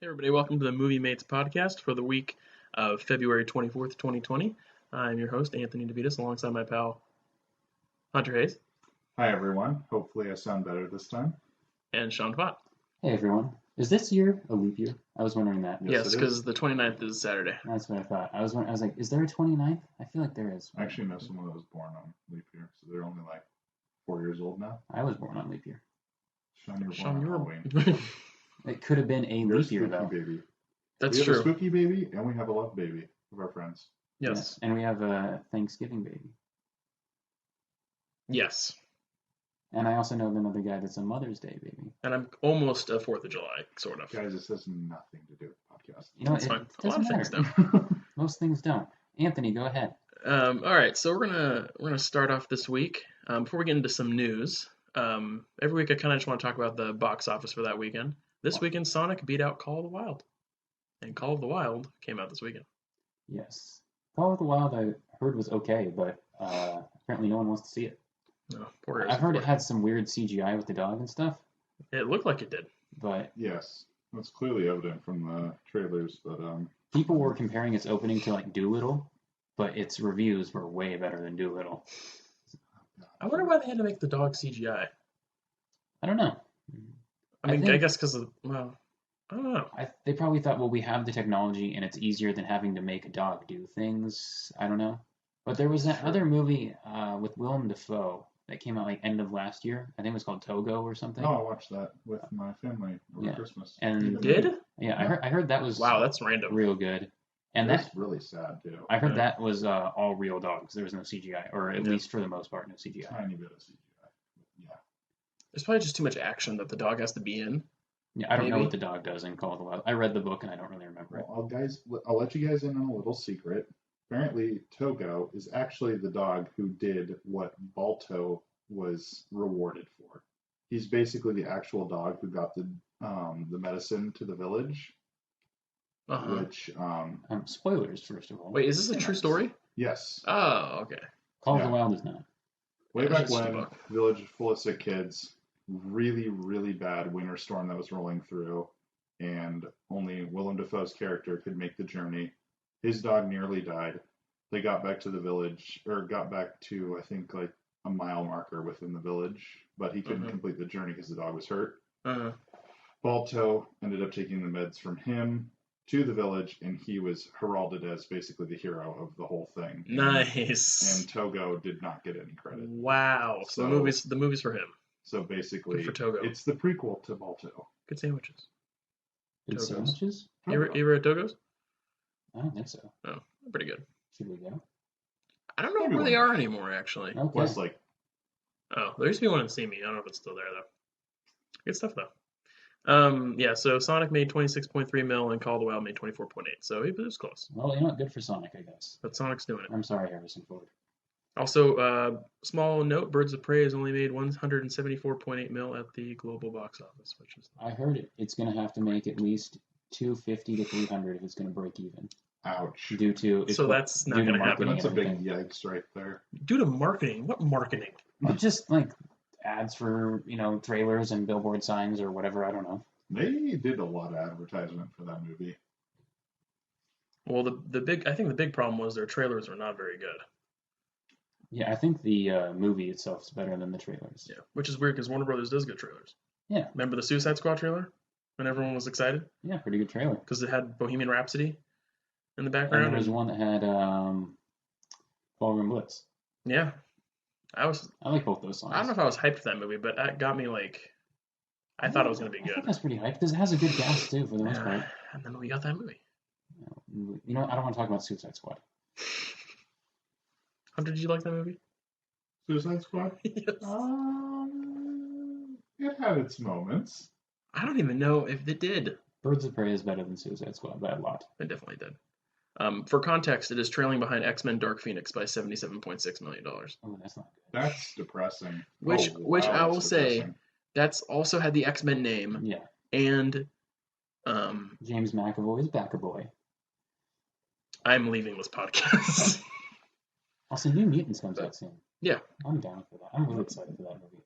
Hey everybody, welcome to the Movie Mates podcast for the week of February 24th, 2020. I'm your host, Anthony DeVitas, alongside my pal Hunter Hayes Hi everyone. Hopefully I sound better this time. and Sean Fott. Hey everyone. Is this year a leap year? I was wondering that. Yes, Yes, it is. because the 29th is Saturday. That's what I thought. I was like, is there a 29th? I feel like there is. I actually know someone that was born on leap year, so they're only like 4 years old now. I was born on leap year. Sean, you were Sean, born on you were... Halloween. It could have been a You're a leap year spooky though. baby. That's we have a true. spooky baby, and we have a love baby of our friends. Yes. And we have a Thanksgiving baby. Yes. And I also know another guy that's a Mother's Day baby. And I'm almost a 4th of July, sort of. Guys, this has nothing to do with the podcast. You know, That's it fine. A doesn't lot of things matter. don't. Most things don't. Anthony, go ahead. All right, so we're gonna start off this week. Before we get into some news, every week I kind of just want to talk about the box office for that weekend. This weekend, Sonic beat out Call of the Wild, and Call of the Wild came out this weekend. Yes. Call of the Wild I heard was okay, but apparently no one wants to see it. No, poor I've heard it had some weird CGI with the dog and stuff, It looked like it did. but Yes, that's clearly evident from the trailers, but people were comparing its opening to like Dolittle, but its reviews were way better than Dolittle. I wonder why they had to make the dog CGI. I don't know. I mean, I think- guess because of, well, I don't know. They probably thought, well, we have the technology and it's easier than having to make a dog do things. I don't know. But there was that Sure. other movie with Willem Dafoe that came out like end of last year. I think it was called Togo or something. no, I watched that with my family over Yeah. Christmas. And You did? yeah, I heard that was Wow, that's random. real good. And That's that really sad too. I heard Yeah. that was all real dogs. There was no CGI, or at Yeah. least for the most part, no CGI. Tiny bit of CGI. Yeah. There's probably just too much action that the dog has to be in. Yeah, I don't know Maybe. what the dog does in Call of the Wild. I read the book and I don't really remember it. Well, I'll let you guys in on a little secret. Apparently, Togo is actually the dog who did what Balto was rewarded for. He's basically the actual dog who got the medicine to the village, Uh-huh. which Spoilers, first of all. Wait, is this a true story? yes, Oh, okay. Call of yeah. the Wild is not. way Yeah, back it's just a when, book. village full of sick kids, really bad winter storm that was rolling through, and only Willem Dafoe's character could make the journey. His dog nearly died. They got back to the village, or got back to, I think, like a mile marker within the village, but he couldn't Mhm. complete the journey because the dog was hurt. Uh-huh. Balto ended up taking the meds from him to the village, and he was heralded as basically the hero of the whole thing. Nice. And Togo did not get any credit. Wow. So So- the movie's for him. So basically, Good for Togo. it's the prequel to Balto. Good sandwiches. Good Togos. sandwiches? You ever at Togo's? I don't think so. Oh, they're pretty good. Should we go? I don't know Maybe where they one are anymore, actually. Okay. Westlake. Oh, there used to be one in Simi. I don't know if it's still there though. Good stuff though. Yeah. So Sonic made 26.3 mil and Call of the Wild made 24.8. So it was close. Well, you know what? Good for Sonic, I guess. But Sonic's doing it. I'm sorry, Harrison Ford. Also, small note: Birds of Prey has only made 174.8 mil at the global box office, which is I heard it's going to have to make at least 250 to 300 if it's going to break even. Ouch. Due to So that's not due to gonna happen. marketing That's a and big everything. yikes right there. due to marketing. What marketing? Just like ads for trailers and billboard signs or whatever. I don't know. They did a lot of advertisement for that movie. Well, I think the big problem was their trailers were not very good. Yeah, I think the movie itself is better than the trailers. Yeah, which is weird because Warner Brothers does good trailers. Yeah. Remember the Suicide Squad trailer when everyone was excited Yeah, pretty good trailer. because it had Bohemian Rhapsody in the And background. there was one that had Ballroom Blitz. Yeah, I like both those songs. don't know if I was hyped for that movie, but that got me like, I thought it was gonna be I think good. that's pretty hype because it has a good cast too, for the most Yeah, part. and then we got that movie. You know, I don't want to talk about Suicide Squad. Hunter, did you like that movie? Suicide Squad? Yes. It had its moments. I don't even know if it did. Birds of Prey is better than Suicide Squad by a lot. It definitely did. For context, it is trailing behind X-Men: Dark Phoenix by $77.6 million. Oh, that's not good. That's depressing. Which Oh, I wow, will that's say, depressing. that's also had the X-Men name Yeah, and James McAvoy is back a boy. I'm leaving this podcast. Also, New Mutants comes out soon. Yeah. I'm down for that. I'm really excited for that movie.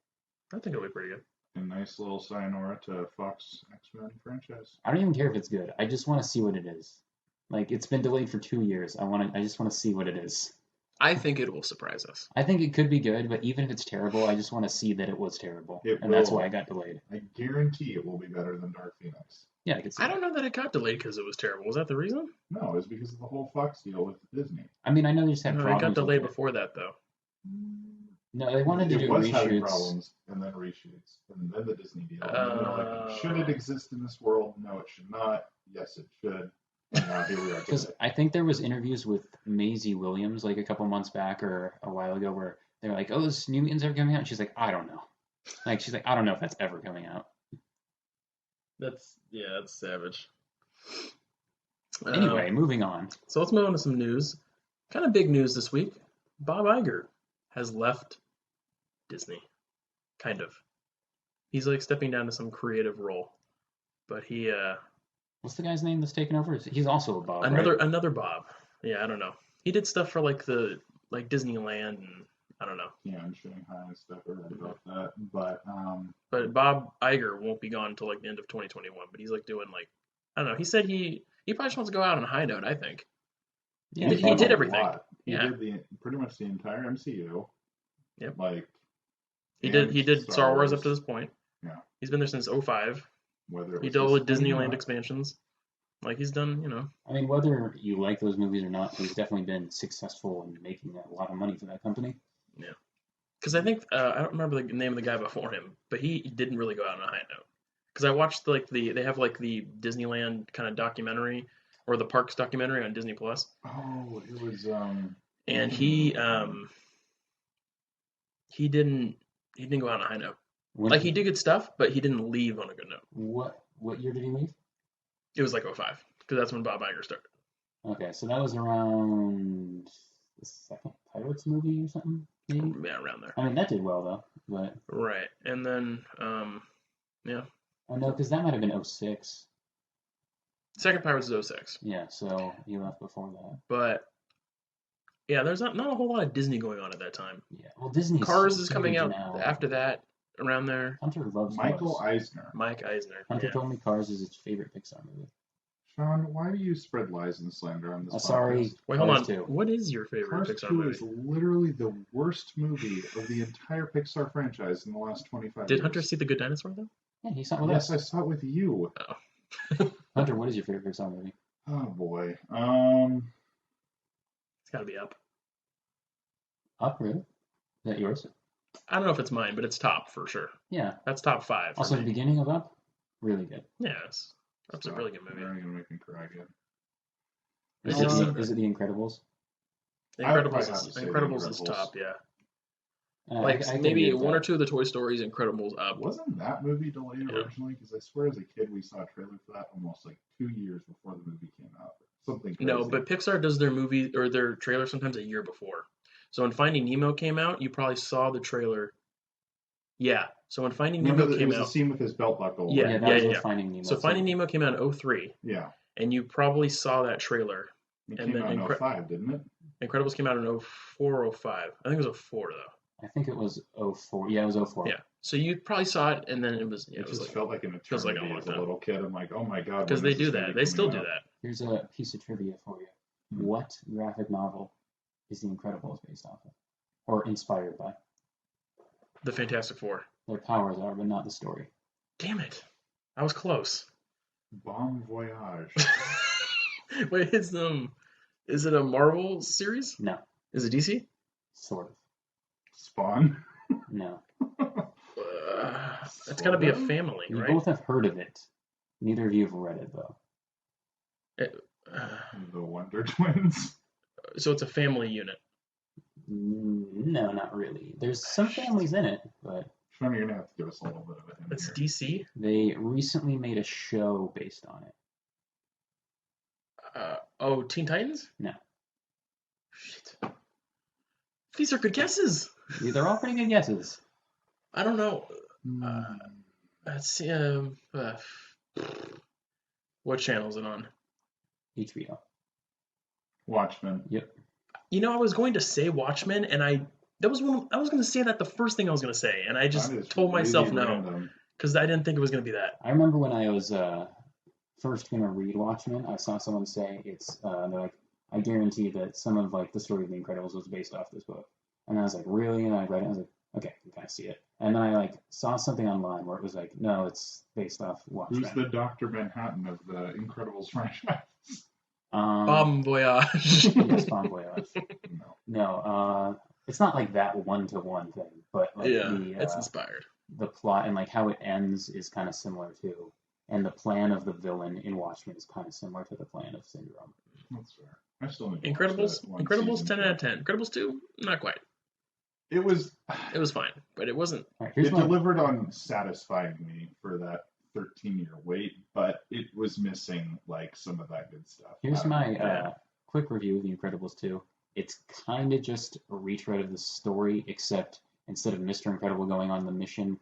I think it'll be pretty good. A nice little sayonara to Fox X-Men franchise. I don't even care if it's good. I just want to see what it is. Like it's been delayed for 2 years. I just want to see what it is. I think it will surprise us. I think it could be good, but even if it's terrible, I just want to see that it was terrible, It and that's will. why I got delayed. I guarantee it will be better than Dark Phoenix. Yeah, I could see. I don't know that it got delayed because it was terrible. Was that the reason? No, it's because of the whole Fox deal with Disney. I mean, I know they just had No, it problems. got with delayed it. before that though. No, they wanted to It do was having reshoots. problems, and then reshoots, and then the Disney deal. And then they're like, should it exist in this world? No, it should not. Yes, it should. And now here we are. Because I think there was interviews with Maisie Williams like a couple months back or a while ago where they're like, "Oh, is New Mutants ever coming out?" And she's like, "I don't know." Like she's like, "I don't know if that's ever coming out." That's savage. Anyway, moving on. So let's move on to some news. Kind of big news this week. Bob Iger has left Disney. Kind of. He's like stepping down to some creative role. But he What's the guy's name that's taken over? He's also a Bob, another right? another Bob. Yeah, I don't know. He did stuff for like Disneyland and I don't know. Yeah, in Shanghai and stuff. I read about that. But Bob Iger won't be gone until like the end of 2021. But he's like doing like I don't know. He said he probably just wants to go out on a high note. I think. Yeah, He done did a everything. lot. He Yeah. did pretty much the entire MCU. Yep. Like He and did Star Wars up to this point. Yeah. He's been there since 05. Whether it He was did all the his thing or Disneyland not. expansions. Like he's done, you know. I mean, whether you like those movies or not, he's definitely been successful in making a lot of money for that company. Yeah. Because I think I don't remember the name of the guy before him, but he didn't really go out on a high note. Because I watched they have like the Disneyland kind of documentary or the parks documentary on Disney Plus, Oh, it was and he didn't go out on a high note. When, Like he did good stuff, but he didn't leave on a good note. what year did he leave? It was like 05, because that's when Bob Iger started. Okay, so that was around the second Pirates movie or something, maybe? Yeah, around there. I mean, that did well, though. But Right, and then yeah, oh no, because that might have been 06. second Pirates is 06. Yeah, so he left before that. But yeah, there's not a whole lot of Disney going on at that time. Yeah, well, Disney's Cars is coming huge out now. after that, around there. Hunter loves Michael Cars. Eisner. Mike Eisner. Hunter Yeah. told me Cars is his favorite Pixar movie. Sean, why do you spread lies and slander on this podcast? Sorry. Wait, hold on. Cars 2. What is your favorite Cars Pixar 2 movie? is literally the worst movie of the entire Pixar franchise in the last 25 Did years. Hunter see The Good Dinosaur though? Yeah, he's not with Yes, I us. saw it with you. Hunter, what is your favorite Pixar movie? Oh boy. It's got to be Up. Up, really? Is that yours? I don't know if it's mine, but it's top for sure. Yeah. That's top 5 for Also, the me. beginning of Up, really good. Yes, Up's a really good movie. You're not gonna make me cry again. Is, It's it, just the, so good. is it The Incredibles? The I would Incredibles probably have is to say The Incredibles is Incredibles. top. Yeah, I like can maybe agree with one that. or two of the Toy Stories, Incredibles, Up. Wasn't that movie delayed Yeah. originally? Because I swear as a kid we saw a trailer for that almost like 2 years before the movie came out. Something crazy. No, but Pixar does their movie or their trailer sometimes a year before. So when Finding Nemo came out, you probably saw the trailer. Yeah. So when Finding remember Nemo it came was the out, scene with his belt buckle. Yeah, Yeah, that was yeah, with yeah. Finding Nemo. so Finding Nemo came out in 03, Yeah. and you probably saw that trailer. It And came then out in 05, didn't it? Incredibles came out in 04, 05. I think it was 04 though. I think it was 04. Yeah, it was 04. Yeah. So you probably saw it, and then it was It it was just like felt like an feels like a eternity long as a time. little kid. I'm like, oh my god. because when they is do this gonna that. be They still coming do out? that. Here's a piece of trivia for you. Hmm. What graphic novel is The Incredibles based off of? Or inspired by? The Fantastic Four. Their powers are, but not the story. Damn it! I was close. Bon voyage. Wait, is it a Marvel series? No, Is it DC? sort of. Spawn. No. It's got to be a Sort of? family, You right? both have heard of it. Neither of you have read it, though. The Wonder Twins. So it's a family unit. No, not really. There's some families in it, but Sean, you're gonna have to give us a little bit of a hint It's here. DC. they recently made a show based on it. Teen Titans? No. Shit. These are good guesses. They're all pretty good guesses. I don't know. Hmm. Let's see. What channel is it on? HBO. Watchmen. Yep. You know, I was going to say Watchmen, and I was going to say that the first thing I was going to say, and I just That is told myself really no. random. because I didn't think it was going to be that. I remember when I was first gonna read Watchmen, I saw someone say they're like, I guarantee that some of like the story of The Incredibles was based off this book. And I was like, really? And I read it. I was like, okay, I can kind of see it. And then I like saw something online where it was like, no, it's based off Watchmen. Who's the Dr. Manhattan of the Incredibles franchise? Bon voyage. Yes, Bon Voyage. No. No, it's not like that one-to-one thing, but like Yeah, it's inspired. the plot and like how it ends is kind of similar too. And the plan of the villain in Watchmen is kind of similar to the plan of Syndrome. That's fair. I still need to watch Incredibles, that one Incredibles, season 10 out of 10. Incredibles 2, not quite. It was fine, but it wasn't. All right, here's it my delivered on satisfying me for that 13-year wait, but it was missing like some of that good stuff. here's I don't my know. quick review of The Incredibles 2. It's kind of just a retread of the story, except instead of Mr. Incredible going on the mission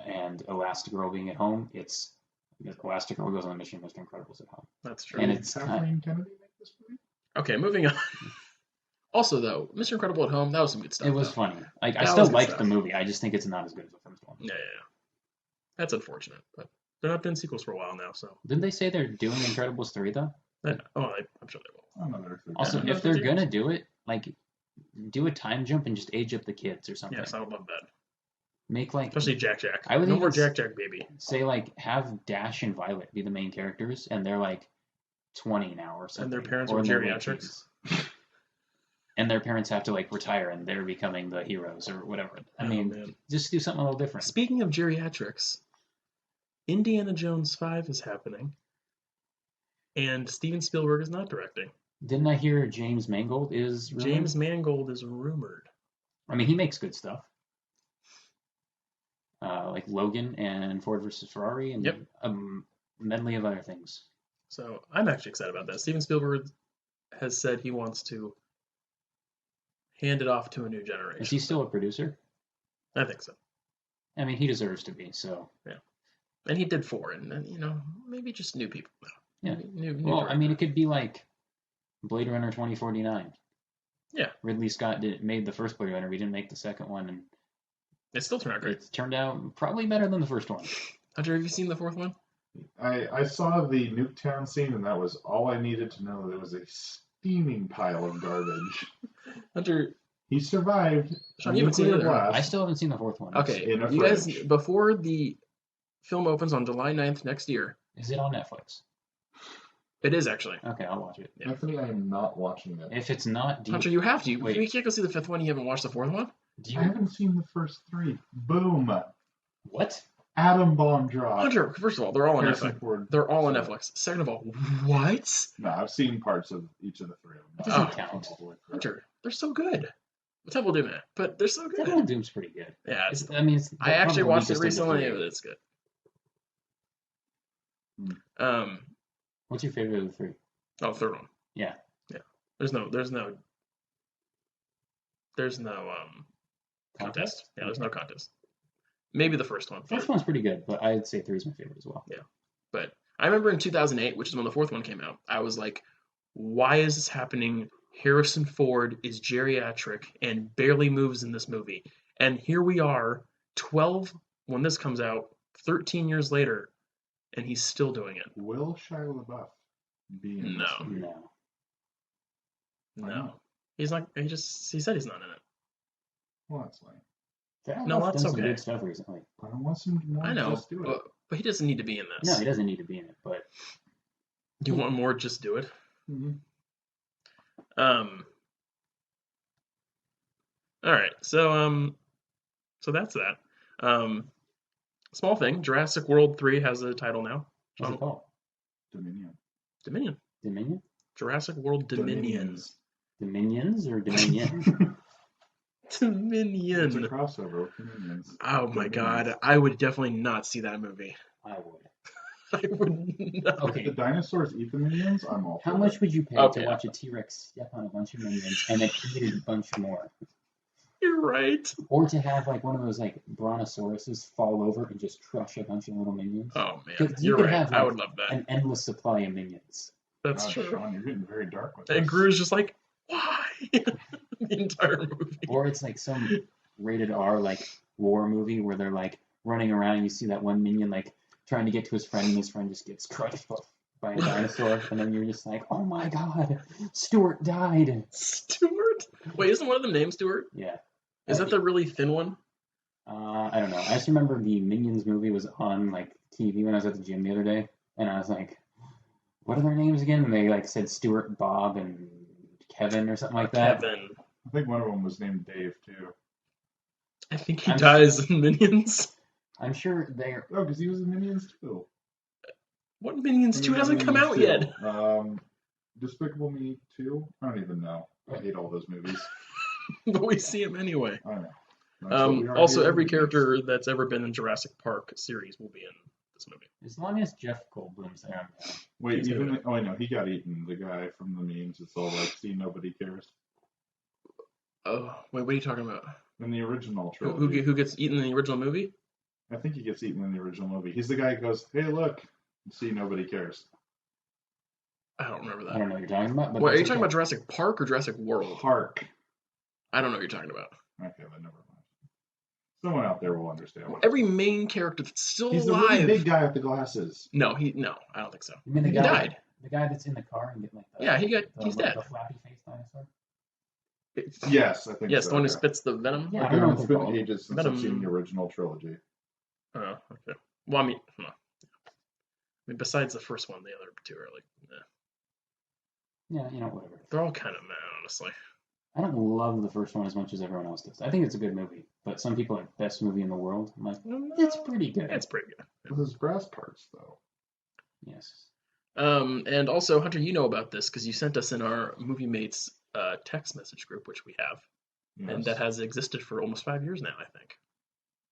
and Elastigirl being at home, it's Elastigirl goes on the mission, Mr. Incredible's at home. That's true. And Did it's Kathleen Kennedy make this movie? Okay, moving on. Also, though, Mr. Incredible at Home, that was some good stuff. It was though. funny. Like I That still was good liked stuff. the movie. I just think it's not as good as the first one. Yeah. That's unfortunate, but they're not doing sequels for a while now, so. Didn't they say they're doing Incredibles 3 though? I'm sure they will. Another 13. Also, Yeah. if they're gonna do it, like do a time jump and just age up the kids or something. Yes, I would love that. Make like Especially Jack. I would No even more Jack, baby. say like have Dash and Violet be the main characters, and they're like 20 now or something. And their parents or were in their late geriatrics. teens. And their parents have to like retire, and they're becoming the heroes or whatever. I Oh, mean, man. just do something a little different. Speaking of geriatrics, Indiana Jones 5 is happening, and Steven Spielberg is not directing. Didn't I hear James Mangold is rumored? James Mangold is rumored. I mean, he makes good stuff. Like Logan and Ford versus Ferrari and Yep. a medley of other things. So I'm actually excited about that. Steven Spielberg has said he wants to hand it off to a new generation. Is he still a producer? I think so. I mean, he deserves to be. So And he did 4, and maybe just new people. Yeah. New well, I mean, director. it could be like Blade Runner 2049. Yeah. Ridley Scott made the first Blade Runner. We didn't make the second one, and It still turned out great. it turned out probably better than the first one. Hunter, have you seen the 4th one? I saw the Nuketown scene, and that was all I needed to know. There was a steaming pile of garbage. Hunter, He survived Sean, a you haven't seen nuclear it either. blast. I still haven't seen the fourth one. okay, in a you guys, fridge. before the film opens on July 9th next year, Is it on Netflix? it is actually. Okay, I'll watch it. Yeah. Anthony, I am not watching it. If it's not, Hunter, you have to. Wait. You can't go see the 5th one. You haven't watched the 4th one. do I you haven't seen the first 3. Boom. what? Atom bomb drop. Hunter, first of all, they're all on Harrison Netflix. Ford. They're all on Sorry. Netflix. Second of all, what? No, I've seen parts of each of the 3 of them. It doesn't Not count. all the way through. Hunter, they're so good. Temple Doom, but they're so good. Temple of Doom's pretty good. Yeah, it's, I mean, it's I actually probably watched it just in the recently. three. It's good. Hmm. What's your favorite of the three? Oh, third one. Yeah. There's no contest. Yeah, there's no contest. Maybe the first one. First one's pretty good, but I'd say three's my favorite as well. But I remember in 2008, which is when the 4th one came out, I was like, why is this happening? Harrison Ford is geriatric and barely moves in this movie. And here we are, 12, when this comes out, 13 years later, and he's still doing it. Will Shia LaBeouf be in No. this movie? No. Why No. not? He's not, he said he's not in it. Well, that's lame. No, that's done some okay. good stuff recently. But I want some more. I know, Just do it. but he doesn't need to be in this. No, he doesn't need to be in it, but Do you want more? Just do it. Mhm. All right. So that's that. Small thing. Jurassic World 3 has a title now. what's it called? Dominion. Dominion. Dominion? Jurassic World Dominion. Dominions. Dominions or Dominion? It's a Dominion. crossover with Dominions. Oh my Dominions. God. I would definitely not see that movie. I would. I would not. Okay. If the dinosaurs eat the minions, I'm all How for much it. would you pay Okay. to watch a T-Rex step on a bunch of minions and then eat a bunch more? You're right. Or to have like one of those like brontosauruses fall over and just crush a bunch of little minions? Oh man. 'Cause you You're could right. have, I like, would love that. An endless supply of minions. That's God, true. Sean, you're getting very dark with And this. Gru's just like, why? The entire movie. Or it's like some rated R like war movie where they're like running around, and you see that one minion like trying to get to his friend, and his friend just gets crushed by a dinosaur, and then you're just like, oh my god, Stuart died. Stuart? Wait, isn't one of them named Stuart? Yeah. Is that the really thin one? I don't know. I just remember the Minions movie was on like TV when I was at the gym the other day, and I was like, what are their names again? And they like said Stuart, Bob, and Kevin or something like that. Kevin. I think one of them was named Dave too. I think he dies in Minions. I'm sure they're. Oh, because he was in Minions too. What Minions 2 hasn't come out yet? Despicable Me 2? I don't even know. I hate all those movies. But we see him anyway. I know. Also, every character that's ever been in Jurassic Park series will be in this movie. As long as Jeff Goldblum's there, I'm down. Wait, I know, he got eaten. The guy from the memes. It's all like, see, nobody cares. Oh, wait, what are you talking about? In the original trilogy. Who gets eaten in the original movie? I think he gets eaten in the original movie. He's the guy who goes, hey, look. See, nobody cares. I don't remember that. I don't know what you're talking about. But Wait, are you talking about Jurassic Park or Jurassic World? Park. I don't know what you're talking about. Okay, then never mind. Someone out there will understand. Every main character that's still He's alive. the really big guy with the glasses. No, I don't think so. You mean the He guy, died. The guy that's in the car and get like. Yeah, he's dead. The flappy face dinosaur. Yes, I think Yes, so. the one who spits the venom. Yeah, I Okay, don't know it's what they're been called. ages since Venom. I've seen the original trilogy. Oh, okay. Well, I mean, besides the first one, the other two are like, Yeah, whatever. they're all kind of meh, honestly. I don't love the first one as much as everyone else does. I think it's a good movie, but some people are like best movie in the world. I'm like, it's pretty good. It's pretty good. With his brass parts, though. Yes. And also, Hunter, you know about this because you sent us in our Movie Mates text message group, which we have, Yes. and that has existed for almost 5 years now, I think.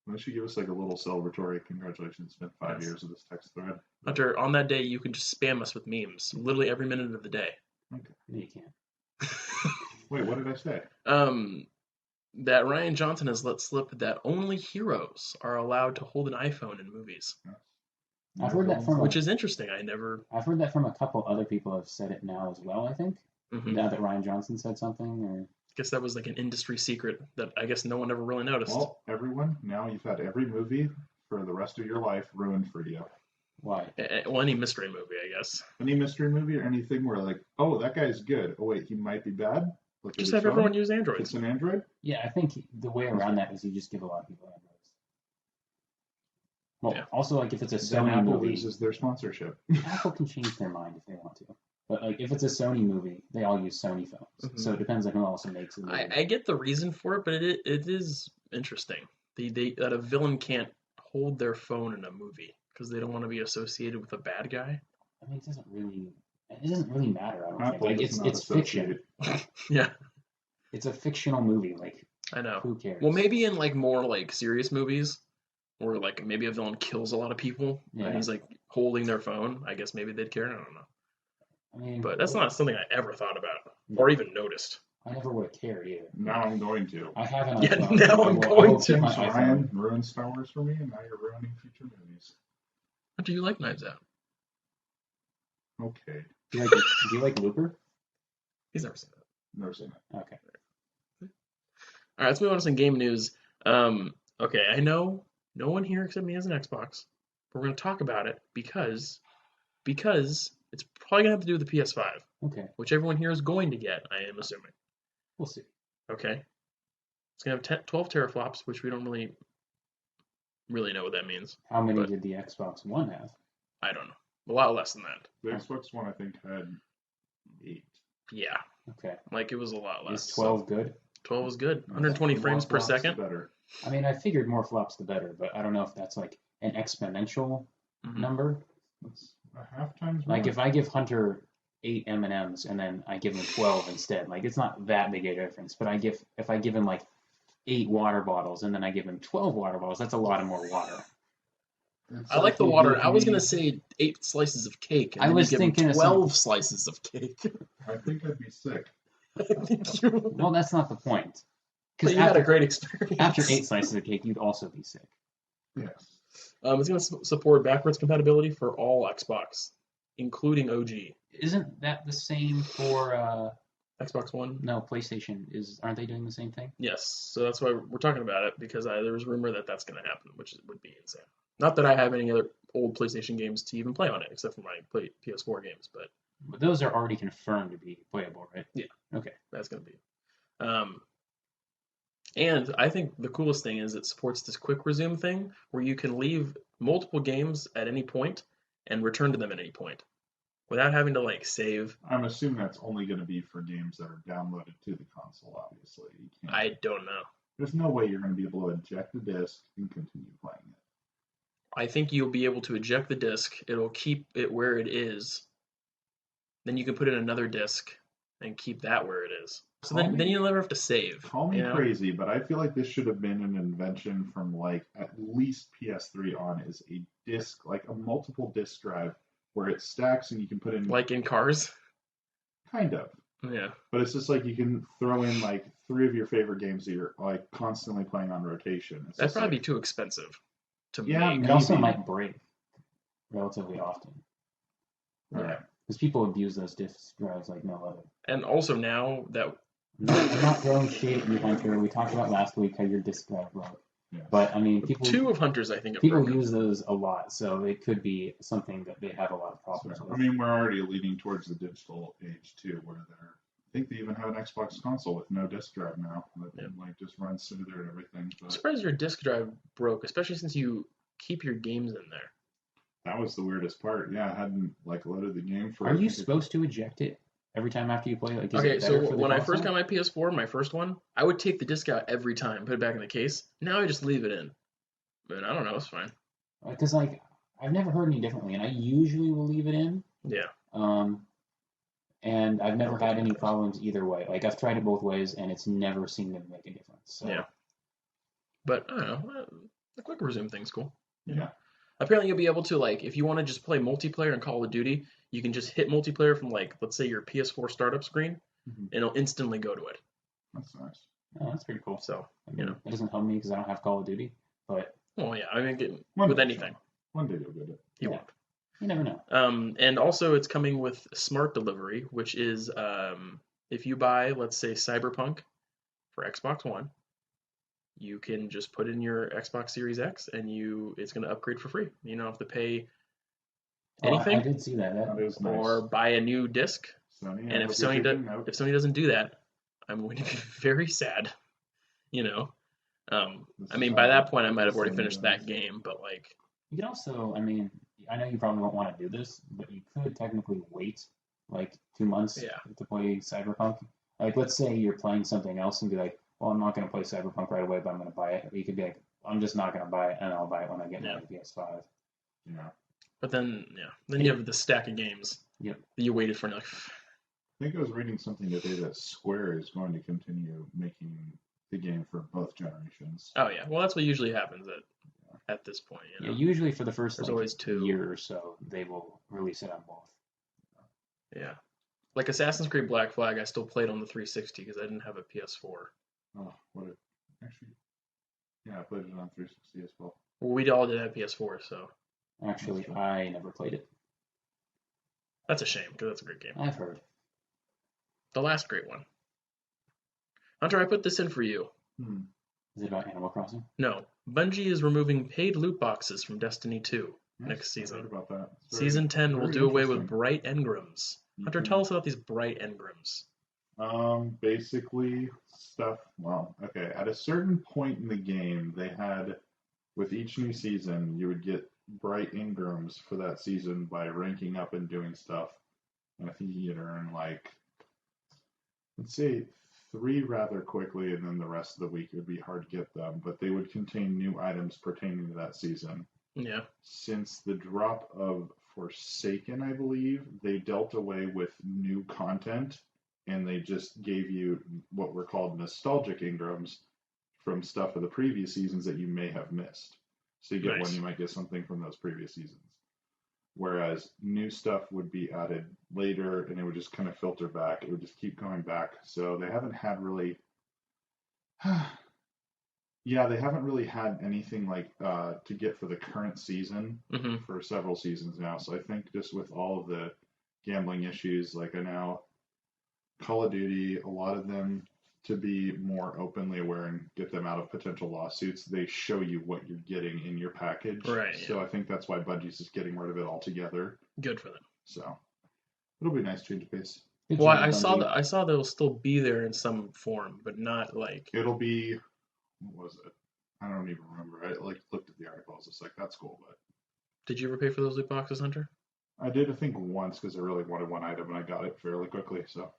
Why don't you give us like a little celebratory congratulations? It's been 5 Yes. years of this text thread. Hunter, on that day, you can just spam us with memes, literally every minute of the day. Okay. No, you can't. Wait, what did I say? That Ryan Johnson has let slip that only heroes are allowed to hold an iPhone in movies, I've heard that from which is interesting. I've heard that from a couple other people have said it now as well, I think. Mhm. Now that Ryan Johnson said something, or I guess that was like an industry secret that I guess no one ever really noticed. Well, everyone, now you've had every movie for the rest of your life ruined for you. why? Well, any mystery movie, I guess. Any mystery movie or anything where like, oh, that guy's good. Oh wait, he might be bad. Look at Just his have phone. everyone use It's Androids. an Android. Yeah, I think the way around that is you just give a lot of people Androids. Well, Yeah. also like if it's a Then Sony Apple movie, loses their sponsorship. Apple can change their mind if they want to. But like if it's a Sony movie, they all use Sony phones. Mhm. So it depends on who also makes it. I get the reason for it, but it is interesting. That a villain can't hold their phone in a movie because they don't want to be associated with a bad guy. I mean, it doesn't really matter. I don't think. Apple Like is not it's fiction. associated. Yeah, It's a fictional movie. Like I know. who cares? Well, maybe in like more like serious movies, where like maybe a villain kills a lot of people Yeah. and he's like holding their phone. I guess maybe they'd care. I don't know. I mean, But that's not something I ever thought about or even noticed. I never would have cared either. Now I'm going to. I have an Yeah, iPhone. now I I'm will- I going will keep to. my James iPhone. Ryan ruined Star Wars for me, and now you're ruining future movies. Do you like Knives Out? Okay, Do you like Looper? He's never seen that. never seen it. Okay. All right, let's move on to some game news. Okay, I know no one here except me has an Xbox, but we're going to talk about it because it's probably going to have to do with the PS5, Okay. which everyone here is going to get, I am assuming. We'll see. Okay, it's going to have 12 teraflops, which we don't really know what that means. How many But- did the Xbox One have? I don't know. A lot less than that. The Xbox One, I think, had 8. Yeah, Okay. like it was a lot less. Is 12 good? 12 was good. 120 The frames more per flops, the second. better. I mean, I figured more flops the better, but I don't know if that's like an exponential Mhm. number. That's a half times more. Like if I give Hunter 8 M&Ms and then I give him 12 instead, like it's not that big a difference. But if I give him like 8 water bottles and then I give him 12 water bottles, that's a lot of more water. It's I like the you water. give I was me- gonna say 8 slices of cake, and I then was you give him thinking of 12 slices of cake. I think I'd be sick. I think you. Well, that's not the point. But Because you had a great experience. after 8 slices of cake, you'd also be sick. Yes. It's going to support backwards compatibility for all Xbox, including OG. Isn't that the same for Xbox One. No, PlayStation aren't they doing the same thing? Yes, so that's why we're talking about it because there was rumor that that's going to happen, which would be insane. Not that I have any other old PlayStation games to even play on it, except for my PS4 games, but But those are already confirmed to be playable, right? yeah, Okay. that's going to be. Um, and I think the coolest thing is it supports this quick resume thing where you can leave multiple games at any point and return to them at any point without having to like save. I'm assuming that's only going to be for games that are downloaded to the console. Obviously, you can't. I don't know. There's no way you're going to be able to eject the disc and continue playing it. I think you'll be able to eject the disc. It'll keep it where it is. Then you can put in another disc and keep that where it is. So then you'll never have to save. Call me crazy, but I feel like this should have been an invention from like at least PS3 on, is a disc, like a multiple disc drive where it stacks and you can put in Like in cars? kind of. Yeah. But it's just like you can throw in like 3 of your favorite games that you're like constantly playing on rotation. That'd probably be too expensive to make. It also might break relatively often. Yeah. Because people abuse those disk drives like no other. And also now that No, I'm not throwing shade at you, Hunter. We talked about last week how your disk drive broke. Yes. But I mean, people 2 of Hunter's, I think, have people broken. use those a lot, so it could be something that they have a lot of problems with. I mean, we're already leading towards the digital age too, where I think they even have an Xbox console with no disk drive now that like just runs through there and everything. I'm surprised your disk drive broke, especially since you keep your games in there. That was the weirdest part. Yeah, I hadn't like loaded the game for. Are you supposed to eject it every time after you play? Like, is Okay, it so better for the when I console? first got my PS4, my first one, I would take the disc out every time, put it back in the case. Now I just leave it in. But I don't know, it's fine. Because like I've never heard any differently, and I usually will leave it in. Yeah. And I've never had any problems either way. Like I've tried it both ways, and it's never seemed to make a difference. So. Yeah. But I don't know, the quick resume thing's cool. Yeah. Apparently you'll be able to, like, if you want to just play multiplayer in Call of Duty, you can just hit multiplayer from, like, let's say your PS4 startup screen, and it'll instantly go to it. That's nice. Oh, that's pretty cool. So, It doesn't help me because I don't have Call of Duty, but. Well, yeah, I mean, with anything. One day you'll get it. You won't. You never know. And also it's coming with smart delivery, which is if you buy, let's say, Cyberpunk for Xbox One, you can just put in your Xbox Series X and it's going to upgrade for free. You don't have to pay anything. I did see that. That is nice. Or buy a new disc. Sony, And if Sony doesn't do that, I'm going to be very sad. You know, I mean, by that point, I might have already finished that game, but like. You can also, I mean, I know you probably won't want to do this, but you could technically wait like 2 months to play Cyberpunk. Like, let's say you're playing something else and be like, well, I'm not going to play Cyberpunk right away, but I'm going to buy it. Or you could be like, I'm just not going to buy it, and I'll buy it when I get my PS5. Yeah. But then you have the stack of games that you waited for. Like, I think I was reading something today that Square is going to continue making the game for both generations. Oh yeah, well that's what usually happens at this point. You know? Yeah, usually for the first always 2 year or so, they will release it on both. Yeah, like Assassin's Creed Black Flag, I still played on the 360 because I didn't have a PS4. Oh, actually, yeah, I played it on 360 as well. Well, we all did have PS4, so. Actually, I never played it. That's a shame because that's a great game. I've heard. The last great one. Hunter, I put this in for you. Is it about Animal Crossing? No. Bungie is removing paid loot boxes from Destiny 2 next I season. heard about that. Season 10 will do away with bright engrams. Hunter, tell us about these bright engrams. Basically stuff. Well, okay. At a certain point in the game, they had, with each new season, you would get bright engrams for that season by ranking up and doing stuff. And I think you could earn like, let's say 3 rather quickly, and then the rest of the week it would be hard to get them. But they would contain new items pertaining to that season. Yeah. Since the drop of Forsaken, I believe, they dealt away with new content, and they just gave you what were called nostalgic engrams from stuff of the previous seasons that you may have missed. So you get one, you might get something from those previous seasons. Whereas new stuff would be added later, and it would just kind of filter back. It would just keep going back. So they haven't had really... Yeah, they haven't really had anything like to get for the current season for several seasons now. So I think just with all of the gambling issues, like I know Call of Duty, a lot of them, to be more openly aware and get them out of potential lawsuits, they show you what you're getting in your package. Right. So Yeah. I think that's why Bungie's is getting rid of it altogether. Good for them. So it'll be a nice change of pace. Good Well, job, I saw Bungie. that. I saw they'll still be there in some form, but not like. It'll be, what was it? I don't even remember. I like looked at the article. I was just like, that's cool. But Did you ever pay for those loot boxes, Hunter? I did, I think, once because I really wanted one item and I got it fairly quickly. So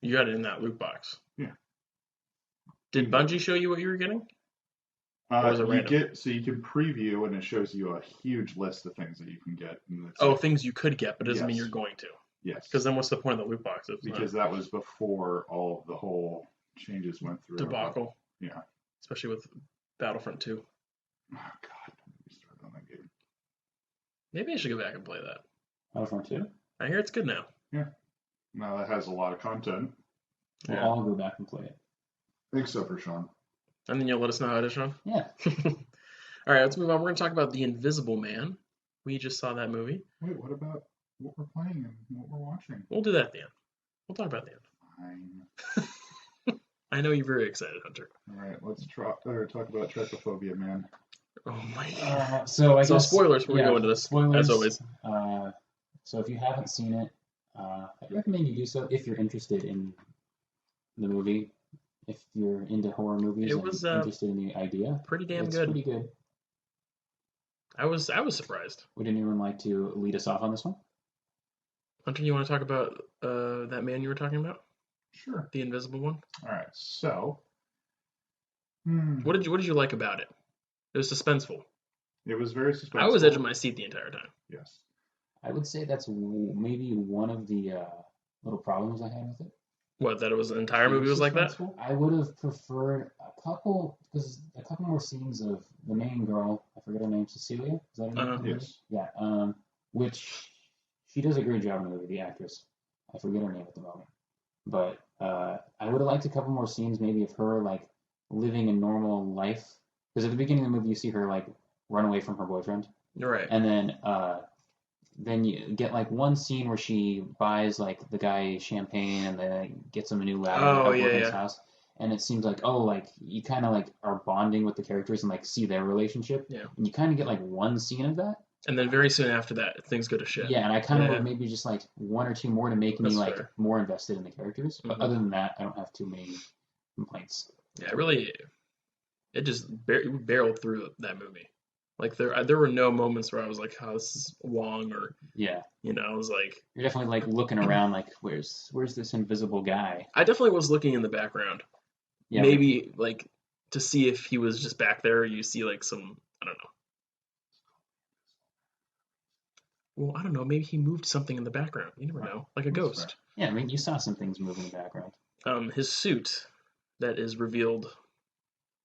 You got it in that loot box. Yeah. Did Bungie show you what you were getting? Or was it you random? so you can preview and it shows you a huge list of things that you can get. And it's Oh, like, things you could get, but it doesn't mean Yes. you're going to. yes, Because then what's the point of the loot boxes? because that was before all of the whole changes went through. Debacle. Yeah. Especially with Battlefront 2. Oh God, don't get me started on that game. Maybe I should go back and play that. Battlefront 2? I hear it's good now. Now that has a lot of content, We'll Yeah. all go back and play it. except for Sean. And then you'll let us know how it is, Sean? Yeah. All right, let's move on. We're going to talk about The Invisible Man. We just saw that movie. Wait, what about what we're playing and what we're watching? We'll do that at the end. We'll talk about it at Fine. the end. I know you're very excited, Hunter. All right, let's talk about trypophobia, man. Oh my god. So I So guess spoilers before we go into this, spoilers, as always. So if you haven't seen it, I recommend you do so if you're interested in the movie. If you're into horror movies It and was, interested in the idea, Pretty damn it's good. pretty good. I was surprised. Would anyone like to lead us off on this one? Hunter, you want to talk about that man you were talking about? Sure. The invisible one? All right, so What did you like about it? It was suspenseful. it was very suspenseful. I was edge of my seat the entire time. Yes. I would say that's maybe one of the little problems I had with it. What, that it was the entire movie was like that? Suspenseful? I would have preferred a couple more scenes of the main girl. I forget her name, Cecilia. Is that her name? Uh-huh. Yes. Yeah. Which she does a great job in the movie. The actress. I forget her name at the moment. But I would have liked a couple more scenes, maybe of her like living a normal life. Because at the beginning of the movie, you see her like run away from her boyfriend, Right. and then you get like one scene where she buys like the guy champagne and then gets him a new ladder Oh, at yeah, Morgan's yeah. house. And it seems like, oh, like you kind of like are bonding with the characters and like see their relationship. Yeah. And you kind of get like one scene of that. And then very soon after that, things go to shit. Yeah, and I kind of Yeah. would maybe just like one or two more to make me That's like fair. more invested in the characters. But Mhm. other than that, I don't have too many complaints. Yeah, it just barreled through that movie. Like there were no moments where I was like, "Oh, this is Wong," or Yeah, I was like, you're definitely like looking around like, where's this invisible guy? I definitely was looking in the background, Yeah, maybe like to see if he was just back there. You see like some, I don't know. Well, I don't know. Maybe he moved something in the background. You never know, like a That's ghost. yeah. I mean, you saw some things move in the background. His suit that is revealed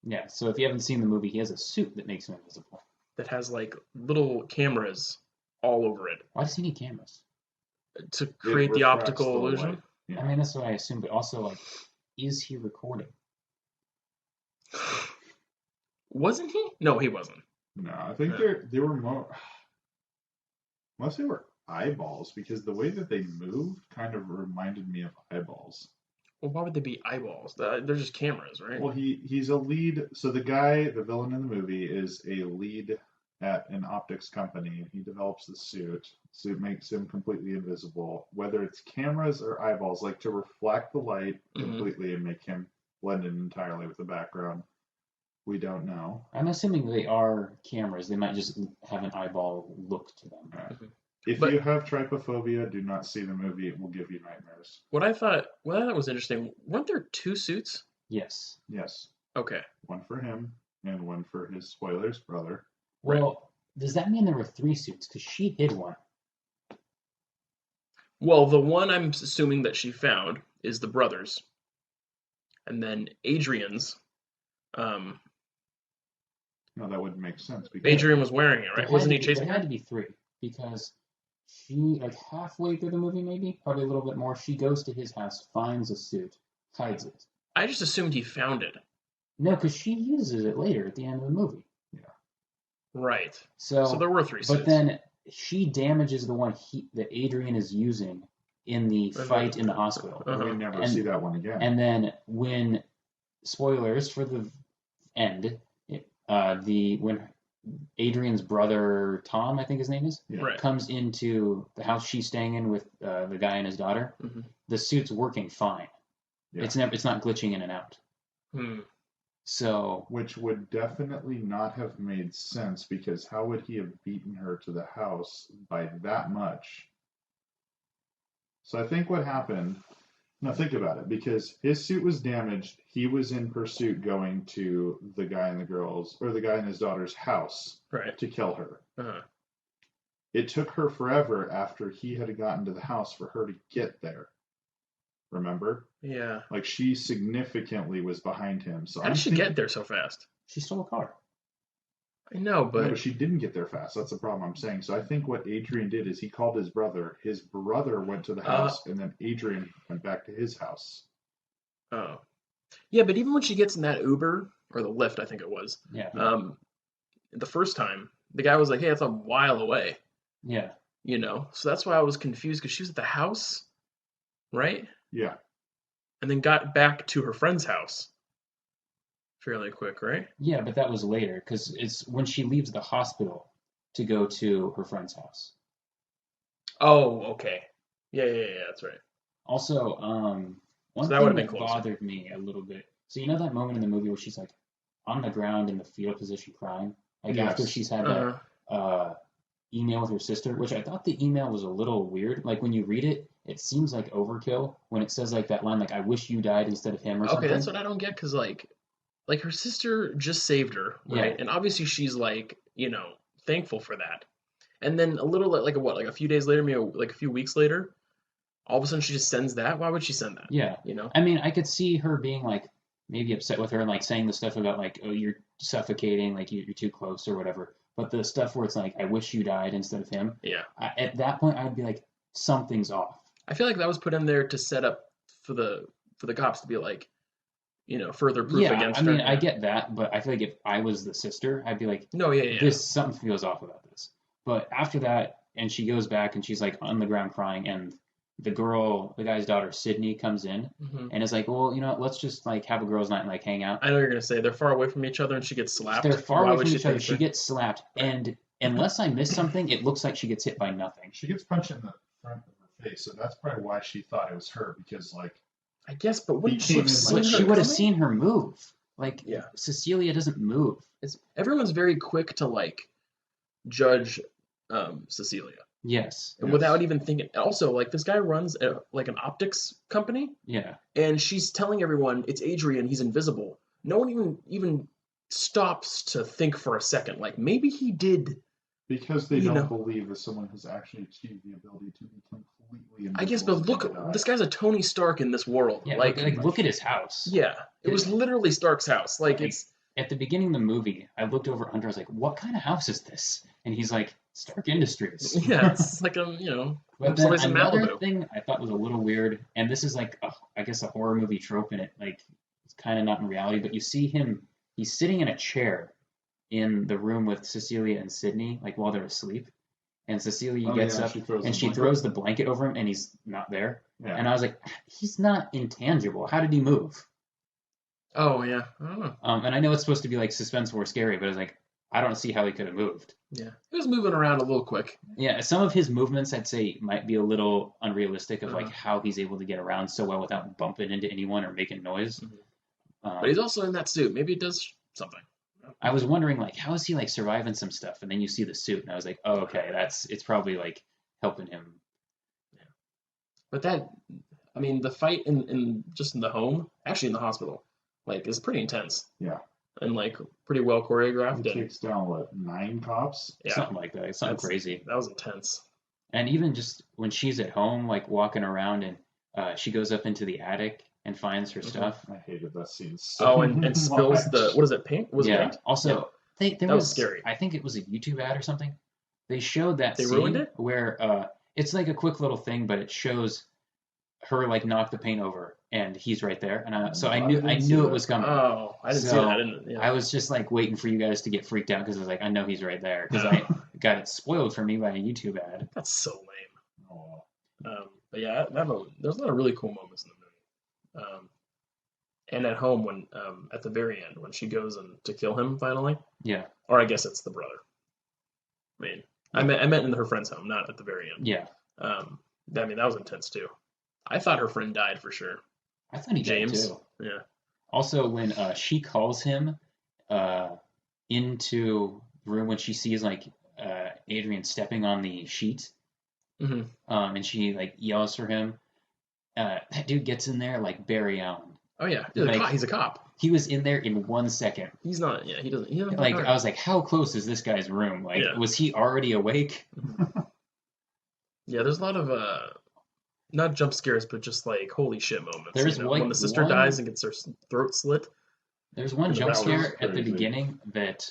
Yeah. So if you haven't seen the movie, he has a suit that makes him invisible. that has like little cameras all over it Why does he need cameras? to create the refracts optical the illusion. light. Yeah. I mean, that's what I assume. But also, like, is he recording? Wasn't he? No, he wasn't. No, I think Yeah. they were more. Unless they were eyeballs, because the way that they moved kind of reminded me of eyeballs. Well, why would they be eyeballs? They're just cameras, right? Well, he's a lead. So the villain in the movie, is a lead at an optics company, and he develops the suit. Suit makes him completely invisible, whether it's cameras or eyeballs, like to reflect the light Mhm. completely and make him blend in entirely with the background. We don't know. I'm assuming they are cameras. They might just have an eyeball look to them. If But- you have trypophobia, do not see the movie. It will give you nightmares. What I thought was interesting, weren't there two suits? Yes. Yes, Okay. one for him and one for his spoilers brother. Right. Well, does that mean there were three suits? Because she hid one. Well, the one I'm assuming that she found is the brother's. And then Adrian's. No, that wouldn't make sense because Adrian was wearing it, right? There Wasn't he had to be- chasing There had her? to be three because she, like halfway through the movie, maybe probably a little bit more. She goes to his house, finds a suit, hides it. I just assumed he found it. No, because she uses it later at the end of the movie. Right. So So there were three suits. but then she damages the one that Adrian is using in the And fight then- in the hospital. We Uh-huh. never And- see that one again. And then when spoilers for the end, when Adrian's brother Tom, I think his name is, Yeah. Right. comes into the house she's staying in with the guy and his daughter, Mhm. the suit's working fine. Yeah. It's not glitching in and out. Hmm. So Which would definitely not have made sense because how would he have beaten her to the house by that much? So I think what happened, now think about it, because his suit was damaged, he was in pursuit going to the guy and his daughter's house Right. to kill her. Uh-huh. It took her forever after he had gotten to the house for her to get there. Remember? Yeah. Like she significantly was behind him. So How did she get there so fast? she stole a car. I know, No, but but she didn't get there fast. That's the problem I'm saying. So I think what Adrian did is he called his brother. His brother went to the house, and then Adrian went back to his house. oh, yeah. But even when she gets in that Uber or the Lyft, I think it was, Yeah. the first time the guy was like, "Hey, that's a while away," Yeah. So that's why I was confused because she was at the house, right? Yeah. And then got back to her friend's house fairly quick, right? Yeah, but that was later because it's when she leaves the hospital to go to her friend's house. Oh, okay. Yeah, that's right. Also, one So that thing would've been that closer. bothered me a little bit. So you know that moment in the movie where she's like on the ground in the fetal position crying, like Yes. after she's had that Uh, email with her sister, which I thought the email was a little weird. Like when you read it, it seems like overkill when it says like that line, like "I wish you died instead of him" or okay, something. that's what I don't get because like her sister just saved her, right? Yeah. And obviously she's like, thankful for that. And then a little like a few days later, maybe like a few weeks later, all of a sudden she just sends that. Why would she send that? Yeah. You know? I mean, I could see her being like maybe upset with her and like saying the stuff about like, oh, you're suffocating, like you're too close or whatever. But the stuff where it's like, I wish you died instead of him. Yeah. At that point, I'd be like, something's off. I feel like that was put in there to set up for the cops to be like, further proof Yeah, against I mean, her. I get that, but I feel like if I was the sister, I'd be like, No, yeah. this something feels off about this. But after that, and she goes back and she's like on the ground crying, and the guy's daughter Sydney comes in Mhm. and is like, well, let's just like have a girls' night and like hang out. I know you're gonna say they're far away from each other and she gets slapped. They're far Why away would from she each other. think She that- gets slapped, and unless I missed something, it looks like she gets hit by nothing. She gets punched in the front of her face, so that's probably why she thought it was her because like I guess, but wouldn't He she came have in seen like- But her she would have coming? seen her move. Like Yeah. Cecilia doesn't move. Everyone's very quick to like judge Cecilia. Yes. And Yes. without even thinking. Also, like this guy runs like an optics company, Yeah. and she's telling everyone it's Adrian, he's invisible. No one even stops to think for a second, like maybe he did. because they You don't know. believe that someone has actually achieved the ability to be completely invisible. I guess, but and look, die. this guy's a Tony Stark in this world. Yeah. like, Look at his house. yeah, it was literally Stark's house. Like Like, it's At the beginning of the movie, I looked over at Hunter. I was like, "What kind of house is this?" And he's like, "Stark Industries." yeah, it's like But then someplace in another Malibu. thing I thought was a little weird, and this is like I guess a horror movie trope in it. Like it's kind of not in reality, but you see him. He's sitting in a chair in the room with Cecilia and Sydney, like while they're asleep. And Cecilia Oh, gets yeah, up she throws and the she blanket. throws the blanket over him, and he's not there. Yeah. And I was like, he's not intangible. How did he move? Oh yeah, I don't know. And I know it's supposed to be like suspenseful or scary, but I was like, I don't see how he could have moved. Yeah, he was moving around a little quick. Yeah, some of his movements I'd say might be a little unrealistic of like Uh-huh. how he's able to get around so well without bumping into anyone or making noise. Mhm. Um, But he's also in that suit. Maybe it does something. I was wondering like how is he like surviving some stuff, and then you see the suit, and I was like, oh okay, it's probably like helping him. But I mean, the fight in just in the home, actually in the hospital, like is pretty intense. Yeah. And like pretty well choreographed. He And takes down what 9 cops? yeah, Something like that. It's something That's- crazy. that was intense. And even just when she's at home, like walking around, and she goes up into the attic and finds her Mhm. stuff. I hated that scene so Oh, and spills much. the what is it? Paint? Was it Yeah. paint? Also, there That was scary. I think it was a YouTube ad or something. They showed that They scene ruined it? where it's like a quick little thing, but it shows her like knock the paint over, and he's right there. And so I I knew didn't see it that. was coming. Oh, I didn't see So, that. I didn't. Yeah. I was just like waiting for you guys to get freaked out because I was like, I know he's right there because I got it spoiled for me by a YouTube ad. That's so lame. Oh, But yeah, there's a lot of really cool moments in the movie. And at home when at the very end when she goes and to kill him finally, Yeah. or I guess it's the brother. I mean, I meant in her friend's home, not at the very end. Yeah. I mean, that was intense too. I thought her friend died for sure. I thought he died James. too. Yeah. Also, when she calls him into the room when she sees like Adrian stepping on the sheet, Hmm. and she like yells for him, that dude gets in there like Barry Allen. Oh yeah, Like- he's a cop. He was in there in 1 second. He's not. Yeah, he doesn't. He doesn't Like hurt. I was like, how close is this guy's room? Like, Yeah. was he already awake? Yeah, there's a lot of not jump scares, but just like holy shit moments. There's when like the sister one- dies and gets her throat slit. There's one That jump was scare at the crazy. beginning that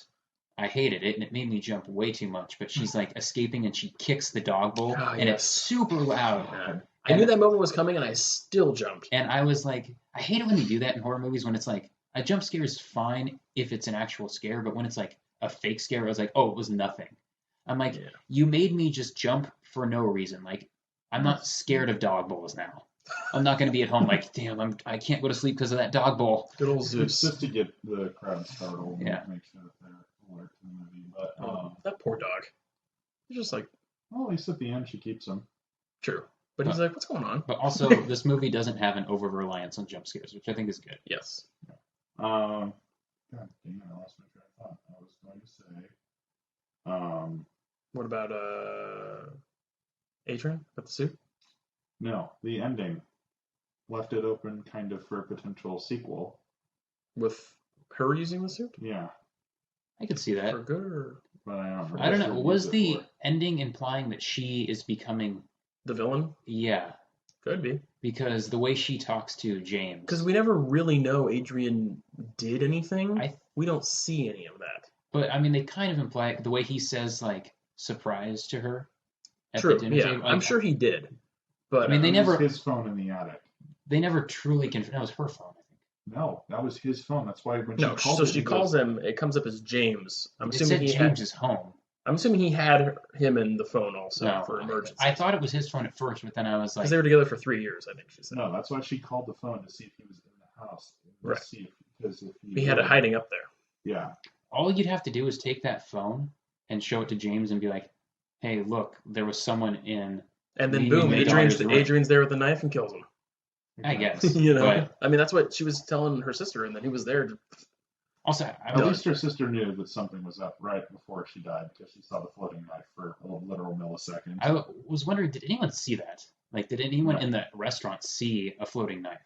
I hated it, and it made me jump way too much. But she's like escaping, and she kicks the dog bowl, Ah, and yes. it's super loud. Yeah. I knew that moment was coming, and I still jumped. And I was like, I hate it when they do that in horror movies when it's like a jump scare is fine if it's an actual scare, but when it's like a fake scare, I was like, oh, it was nothing. I'm like, Yeah. you made me just jump for no reason. Like, I'm not scared of dog bowls now. I'm not going to be at home like, damn, I can't go to sleep because of that dog bowl. Good old It's Zeus. just to get the crowd startled and Yeah. make sure that they're alert to the movie. But That poor dog. He's just like well, at least at the end she keeps him. true, but he's like, what's going on? But also, this movie doesn't have an over reliance on jump scares, which I think is good. Yes. God damn it, I lost my train of thought. I was going to say What about Adrian with the suit? no, the ending left it open kind of for a potential sequel. With her using the suit? Yeah, I could see that. For good or but I don't know. I don't what know. she Was used it the for. ending implying that she is becoming, the villain? yeah, Could be. because the way she talks to James. Because we never really know Adrian did anything. I- We don't see any of that. But I mean, they kind of imply the way he says like surprise to her at True. the dinner Yeah, table. I'm like, sure he did. But I mean, they It never- was his phone in the attic. They never truly confirmed. That was her phone, I think. No, that was his phone. That's why when no. she called So it, she he calls goes, him. It comes up as James. I'm It assuming said he had. James is home. I'm assuming he had him in the phone also No, for emergencies. I thought it was his phone at first, but then I was like, because they were together for 3 years. I think she said. No, that's why she called the phone to see if he was in the house. To Right. See because if He had it hiding up there. Yeah. all you'd have to do is take that phone and show it to James and be like, hey, look, there was someone in. And then Leaving boom, the Adrian's daughter's room. Adrian's there with the knife and kills him. I guess. You know, But I mean that's what she was telling her sister, and then he was there. also, At No. least her sister knew that something was up right before she died because she saw the floating knife for a literal millisecond. I was wondering, did anyone see that? Like, did anyone No. in the restaurant see a floating knife?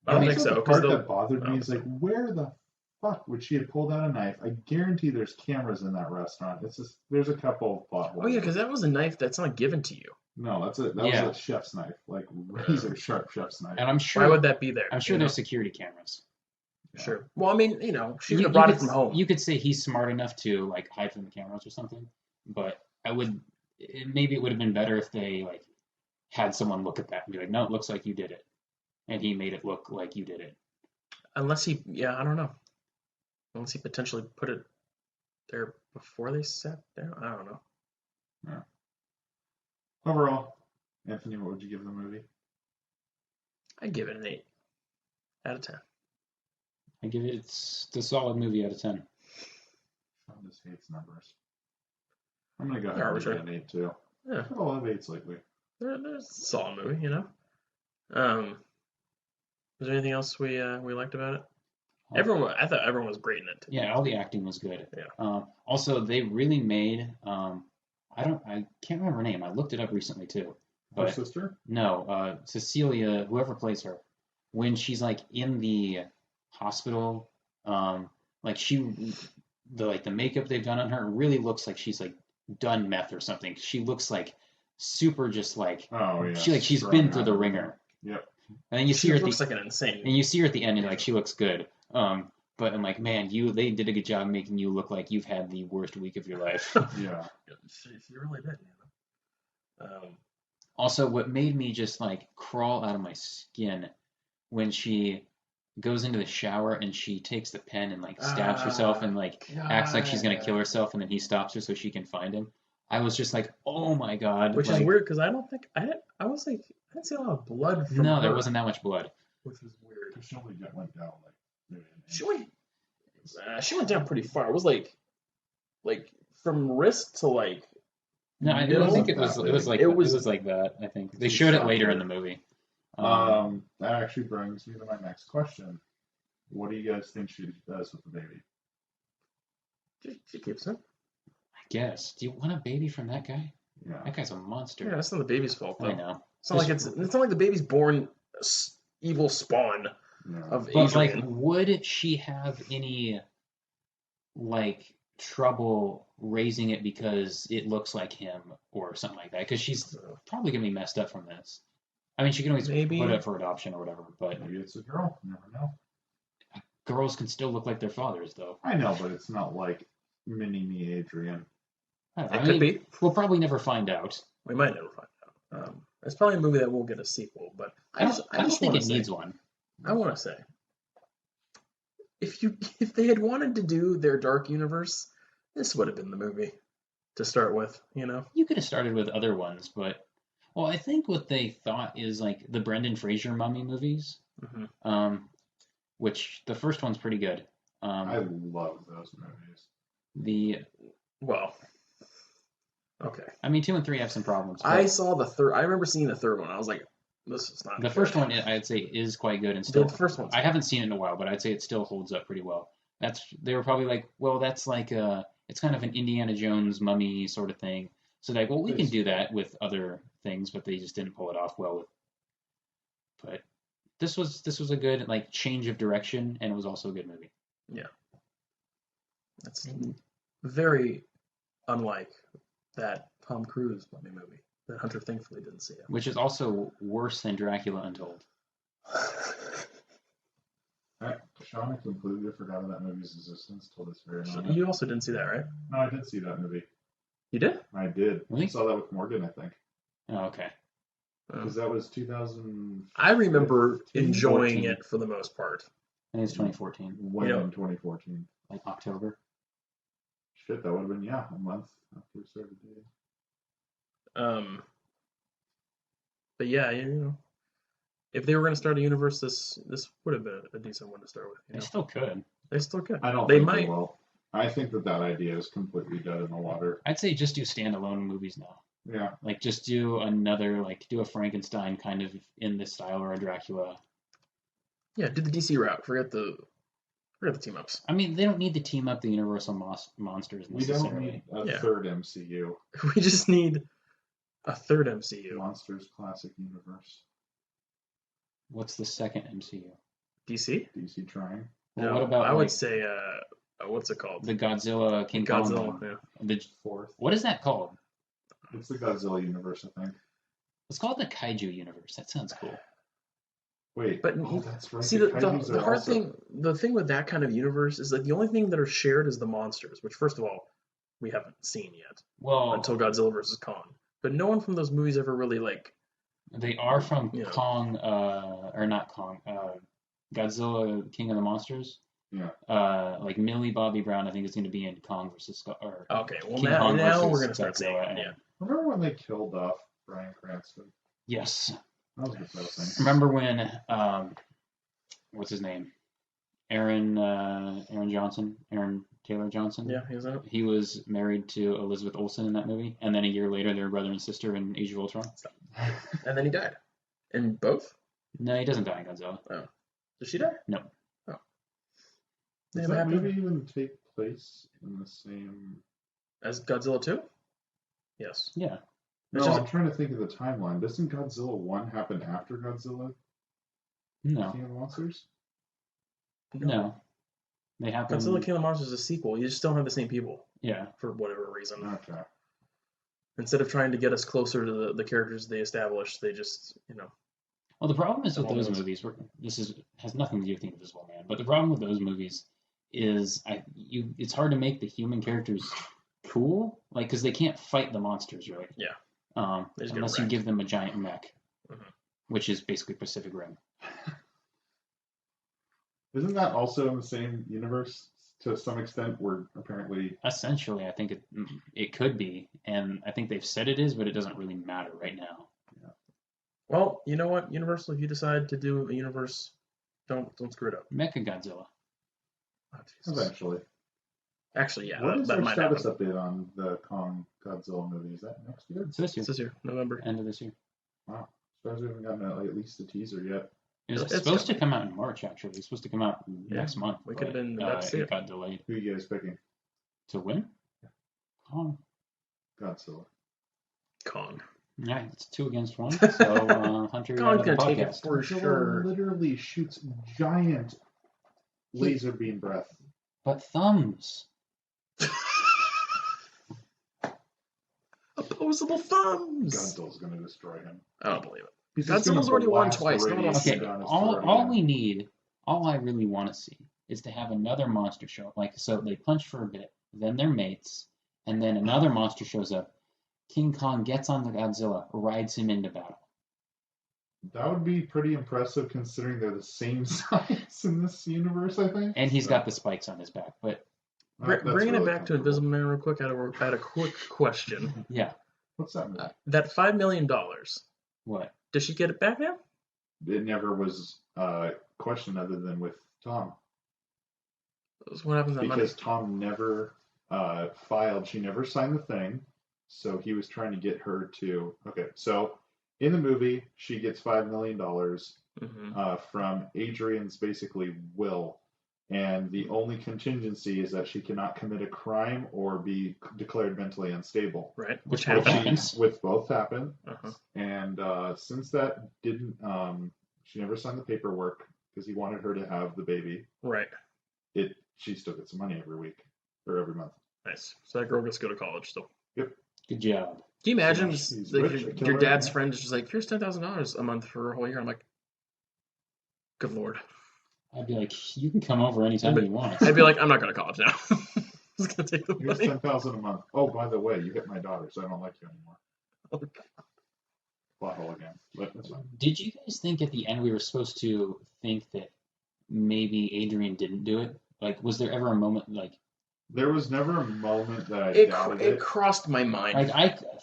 I don't That's think so, The 'cause part the- that bothered I me don't is like, where the fuck would she have pulled out a knife? I guarantee there's cameras in that restaurant. It's just there's a couple of plot holes. Oh yeah, because that was a knife that's not given to you. No, that Yeah. was a chef's knife, like razor sharp chef's knife. And I'm sure. Why would that be there? I'm sure you there's know? security cameras. Yeah. Sure. Well, I mean, she You- could have you brought it could from s- home. You could say he's smart enough to like hide from the cameras or something, but maybe it would have been better if they like had someone look at that and be like, no, it looks like you did it, and he made it look like you did it. Unless he, I don't know. Unless he potentially put it there before they sat down. I don't know. Overall, Anthony, what would you give the movie? I'd give it an 8 out of 10. I give it the solid movie out of 10. Sean just hates numbers. I'm gonna go ahead They're and give it arbitrary. an 8 too. Yeah, I've got a lot of 8s lately. there's a solid movie, Was there anything else we liked about it? I thought everyone was great in it. Yeah, all the acting was good. Yeah. Also, they really made. I can't remember her name. I looked it up recently too. Her But sister? no, Cecilia, whoever plays her, when she's like in the hospital, like the makeup they've done on her really looks like she's like done meth or something. She looks like super just like Oh yeah. she's strong been through the arm. ringer. Yep. And then you see She her at looks the like an insane. and you see her at the end and like she looks good. But I'm like, man, they did a good job making you look like you've had the worst week of your life. Yeah. She really did. Also, what made me just like crawl out of my skin when she goes into the shower and she takes the pen and like stabs herself and like acts like she's gonna kill herself, and then he stops her so she can find him. I was just like, oh my god. Which like, is weird because I don't think I was like, I didn't see a lot of blood from No, there her, wasn't that much blood. which was weird. She only went down like maybe an inch. She went down pretty far. It was like from wrist to like No, I middle. think it That was like It it was- was like that. I think they Too showed it soft, later yeah. in the movie. That actually brings me to my next question. What do you guys think she does with the baby? She keeps it. I guess. Do you want a baby from that guy? Yeah. That guy's a monster. Yeah, that's not the baby's fault though. I know. It's not like it's not like the baby's born evil spawn Yeah. of But like, Adrian. would she have any like trouble raising it because it looks like him or something like that? Because she's probably gonna be messed up from this. I mean, she can always Maybe. put it up for adoption or whatever, but Maybe it's a girl. You never know. girls can still look like their fathers, though. I know, but it's not like mini me Adrian. I don't know. It I could mean, be. we'll probably never find out. We might never find out. It's probably a movie that will get a sequel, but I don't think wanna it say, needs one. I want to say, if they had wanted to do their dark universe, this would have been the movie to start with. You know. You could have started with other ones, but well, I think what they thought is like the Brendan Fraser mummy movies, Mm-hmm. which the first one's pretty good. I love those movies. The Well. Okay. I mean, 2 and 3 have some problems. But I saw the third. I remember seeing the third one. I was like, this is not. the good. first one, I'd say, is quite good and still. The first one. I haven't seen it in a while, but I'd say it still holds up pretty well. They were probably like, well, that's like it's kind of an Indiana Jones mummy sort of thing. So like, well, we can do that with other things, but they just didn't pull it off well with. But this was a good like change of direction, and it was also a good movie. Yeah. That's very unlike that Tom Cruise mummy movie that Hunter thankfully didn't see. Which is also worse than Dracula Untold. Sean, I completely forgot of that movie's existence till this very moment. You also didn't see that, right? No, I did see that movie. You did? I did. Really? I saw that with Morgan, I think. Oh, okay. Because that was 2000. I remember 15, enjoying 14. it for the most part. I think it's 2014, When You know- in 2014? like October. Shit, that would have been, a month after we started dating. But yeah, if they were going to start a universe, this would have been a decent one to start with. They still could. They still could. I don't They think might. they will. I think that idea is completely dead in the water. I'd say just do standalone movies now. Yeah. Like just do another, like do a Frankenstein kind of in this style or a Dracula. Yeah, do the DC route. Forget the team ups. I mean, they don't need to team up the Universal monsters We don't necessarily. need a Yeah. third MCU. We just need a third MCU. Monsters Classic Universe. What's the second MCU? DC? DC trying. Well, No, what about I would like, say what's it called? the Godzilla King Kong Godzilla. one? Yeah. Fourth. What is that called? It's the Godzilla universe, I think. It's called the Kaiju universe. That sounds cool. Wait, But that's right. See, Kaijus the are hard also- thing, the thing with that kind of universe is that the only thing that are shared is the monsters, which first of all, we haven't seen yet Well, until Godzilla versus Kong. But no one from those movies ever really like. they are from Yeah. Kong, or not Kong, Godzilla King of the Monsters. Yeah. Like Millie Bobby Brown, I think is going to be in Kong versus or Okay, well King now, Kong now versus we're gonna start seeing Godzilla it. Yeah. and- Remember when they killed off Bryan Cranston? Yes. That was depressing. Remember when what's his name? Aaron Taylor Johnson. Yeah, he's in it. He was married to Elizabeth Olsen in that movie, and then a year later, they were brother and sister in Age of Ultron. And then he died. In both? No, he doesn't die in Godzilla. Did she die? No. Oh. Does Yeah, that happened. movie even take place in the same? As Godzilla 2? Yes. Yeah. No, It's just- I'm trying to think of the timeline. Doesn't Godzilla 1 happen after Godzilla No. King of the Monsters? No. They happen. Godzilla King of the Monsters is a sequel. You just don't have the same people Yeah. for whatever reason. Okay. Instead of trying to get us closer to the characters they established, they just, Well, the problem is with All those those. movies. Has nothing to do with the Invisible Man, but the problem with those movies is it's hard to make the human characters cool, like because they can't fight the monsters, really. Yeah. They just get Unless you wrecked. give them a giant mech, Mhm. which is basically Pacific Rim. Isn't that also in the same universe to some extent? Where apparently, Essentially, I think it could be, and I think they've said it is, but it doesn't really matter right now. Well, you know what, Universal, if you decide to do a universe, don't screw it up. Mechagodzilla. Oh, Jesus. Eventually. Actually, yeah, What is that our might status happen. update on the Kong Godzilla movie? Is that next year? It's this year. It's this year, November. End of this year. Wow. Surprised we haven't gotten at least a teaser yet. It was It's supposed to coming. come out in March, actually. It's supposed to come out Yeah, next month. we could have but, been about to see it it. got delayed. Who are you guys picking? To win? Kong. Godzilla. Kong. Yeah, it's 2 against 1. So Hunter, you're out Kong's of the gonna take it podcast. for Godzilla sure. literally shoots giant laser beam breath. But thumbs. Opposable thumbs. Godzilla's gonna destroy him. I don't believe it. He's just gonna Godzilla's already won blast the twice. No one wants to radiation see Okay, it. down his all throat all again. we need, all I really want to see is to have another monster show. Like, so they punch for a bit, then they're mates, and then another monster shows up. King Kong gets on the Godzilla, rides him into battle. That would be pretty impressive considering they're the same size in this universe, I think. And he's So, got the spikes on his back. But that's Bringing really it back to comfortable. Invisible Man real quick, I had a quick question. yeah, What's that movie? That $5 million, what? does she get it back now? It never was questioned other than with Tom. What happens to that money? Because Tom never filed. She never signed the thing. So he was trying to get her to. Okay, so in the movie, she gets $5 million from Adrian's basically will. And the only contingency is that she cannot commit a crime or be declared mentally unstable. Right, Which which both happened. happens. Which both happened. Uh-huh. And since that didn't, she never signed the paperwork because he wanted her to have the baby. Right. She still gets some money every week or every month. Nice. So that girl gets to go to college still. Yep. Good job. Can you imagine He's like, rich, a your killer, dad's yeah. friend is just like, here's $10,000 a month for a whole year? I'm like, good lord. I'd be like, you can come over anytime you want. I'd be like, I'm not going to college now. I'm just going to take the Here's money. $10,000 a month. Oh, by the way, you hit my daughter, so I don't like you anymore. Plot hole again, but that's fine. Did you guys think at the end we were supposed to think that maybe Adrian didn't do it? Like, was there ever a moment like There was never a moment that I It doubted it. crossed my mind.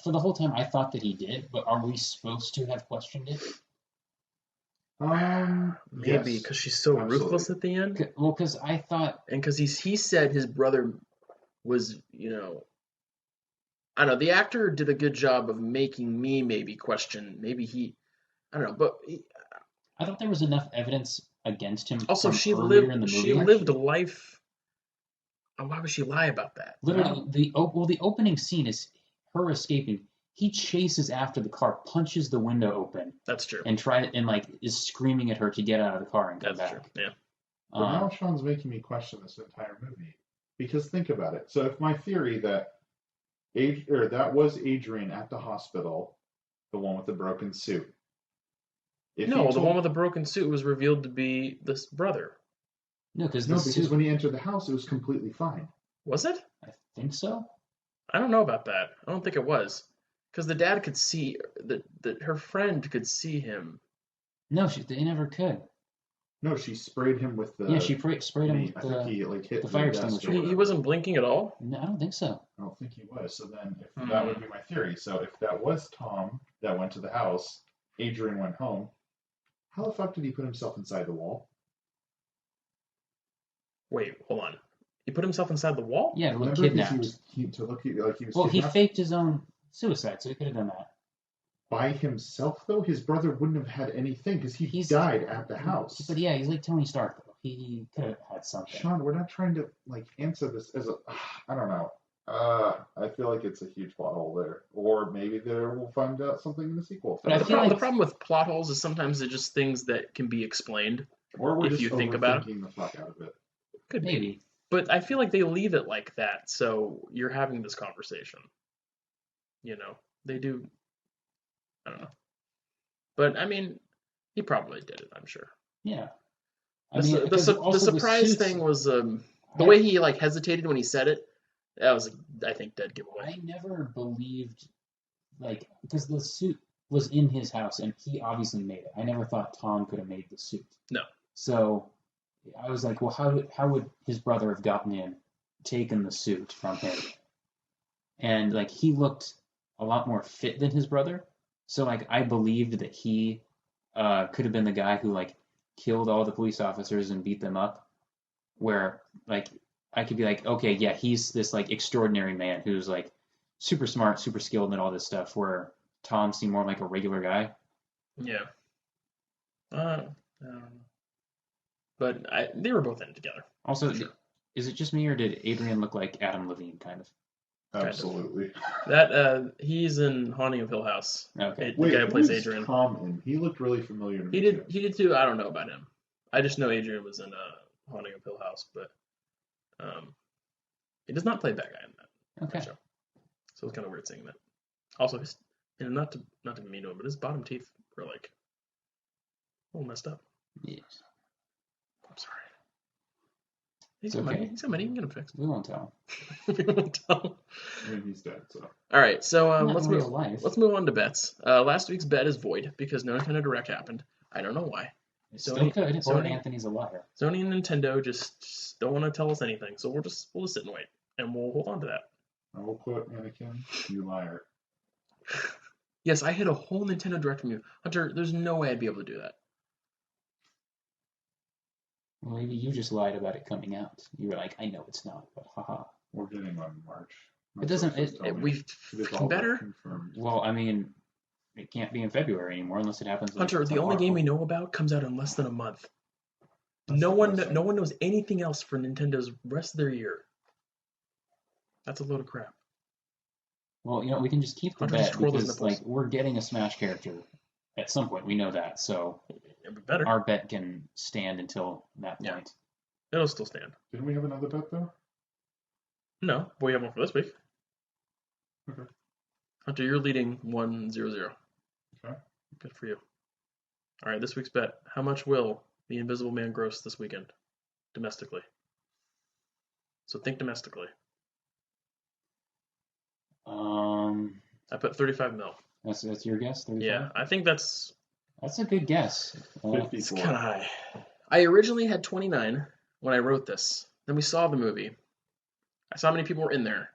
for the whole time I thought that he did, but are we supposed to have questioned it? Maybe yes, because she's so absolutely. ruthless at the end. Well, because I thought And because he said his brother was, I don't know, the actor did a good job of making me maybe question, I don't know, but I thought there was enough evidence against him. also from she earlier in the she movie. lived a life. And why would she lie about that? Literally, the opening scene is her escaping. He chases after the car, punches the window open, That's true. and is screaming at her to get out of the car and come That's back. true. Yeah. But now Sean's making me question this entire movie. Because think about it. So if my theory that that was Adrian at the hospital, the one with the broken suit. No, the one with the broken suit was revealed to be this brother. No, because when he entered the house, it was completely fine. Was it? I think so. I don't know about that. I don't think it was. Because the dad could see, that her friend could see him. No, they never could. No, she sprayed him with the. Yeah, she sprayed him with I think he hit the fire desk or extinguisher. He whatever. wasn't blinking at all? No, I don't think so. I don't think he was. So then, if that would be my theory. So if that was Tom that went to the house, Adrian went home. How the fuck did he put himself inside the wall? Wait, hold on. He put himself inside the wall? Yeah, to look Remember, 'cause kidnapped. he was. Well, he kidnapped faked his own suicide, so he could have done that. by himself though. His brother wouldn't have had anything because he died at the house. But yeah, he's like Tony Stark, though. He could have had something. Sean, we're not trying to answer this as a. I don't know. I feel like it's a huge plot hole there, or maybe we'll find out something in the sequel. But I The feel problem, like- the problem with plot holes is sometimes they're just things that can be explained. Or we're if just you think about overthinking the fuck out of it. Could be. Maybe. But I feel like they leave it like that, so you're having this conversation. They do. I don't know. But, I mean, he probably did it, I'm sure. Yeah. The because also the surprise suits- thing was the way he hesitated when he said it. That was, I think, dead giveaway. I never believed, because the suit was in his house and he obviously made it. I never thought Tom could have made the suit. No. So I was like, well, how would his brother have gotten in, taken the suit from him? And he looked a lot more fit than his brother. So like I believed that he could have been the guy who like killed all the police officers and beat them up. Where like I could be like, okay, yeah, he's this like extraordinary man who's like super smart, super skilled, and all this stuff. Where Tom seemed more like a regular guy. Yeah. I don't know. But they were both in it together. Also, For sure. is it just me or did Adrian look like Adam Levine kind of? Kind of. Absolutely. That he's in Haunting of Hill House. Okay. The Wait, guy who who plays is Adrian. Tom in? He looked really familiar to me. He did too. I don't know about him. I just know Adrian was in Haunting of Hill House, but he does not play bad guy in that Okay. show. So it's kind of weird seeing that. Also, his, not to be mean to him, but his bottom teeth were like a little messed up. Yes. I'm sorry. He's It's got okay. money. He's got money. He can get them fixed. We won't tell. We won't tell. I mean, he's dead, so. All right, so Not let's in real move. life. Let's move on to bets. Last week's bet is void because no Nintendo Direct happened. I don't know why. It still Sony- could, or Sony- Anthony's a liar. Sony and Nintendo just don't want to tell us anything, so we'll just sit and wait, and we'll hold on to that. I will quote Anakin, you liar. Yes, I hid a whole Nintendo Direct from you, Hunter. There's no way I'd be able to do that. Well, maybe you just lied about it coming out. You were like, I know it's not, but haha. We're getting on March. It doesn't- sources tell me. We It is freaking all better. confirmed. Well, I mean, it can't be in February anymore unless it happens. Hunter, the only tomorrow. game we know about comes out in less than a month. That's No one depressing. knows anything else for Nintendo's rest of their year. That's a load of crap. Well, we can just keep the Hunter just bet twirled his because nipples. like we're getting a Smash character at some point. We know that, so It'd be better. our bet can stand until that Yeah. point. It'll still stand. Didn't we have another bet, though? No, but we have one for this week. Okay. Hunter, you're leading 1-0-0. Okay. Good for you. All right, this week's bet. How much will the Invisible Man gross this weekend domestically? So think domestically. I put 35 mil. That's your guess. 35? Yeah, I think that's That's a good guess. 50. it's kind of high. I originally had 29 when I wrote this. Then we saw the movie. I saw how many people were in there,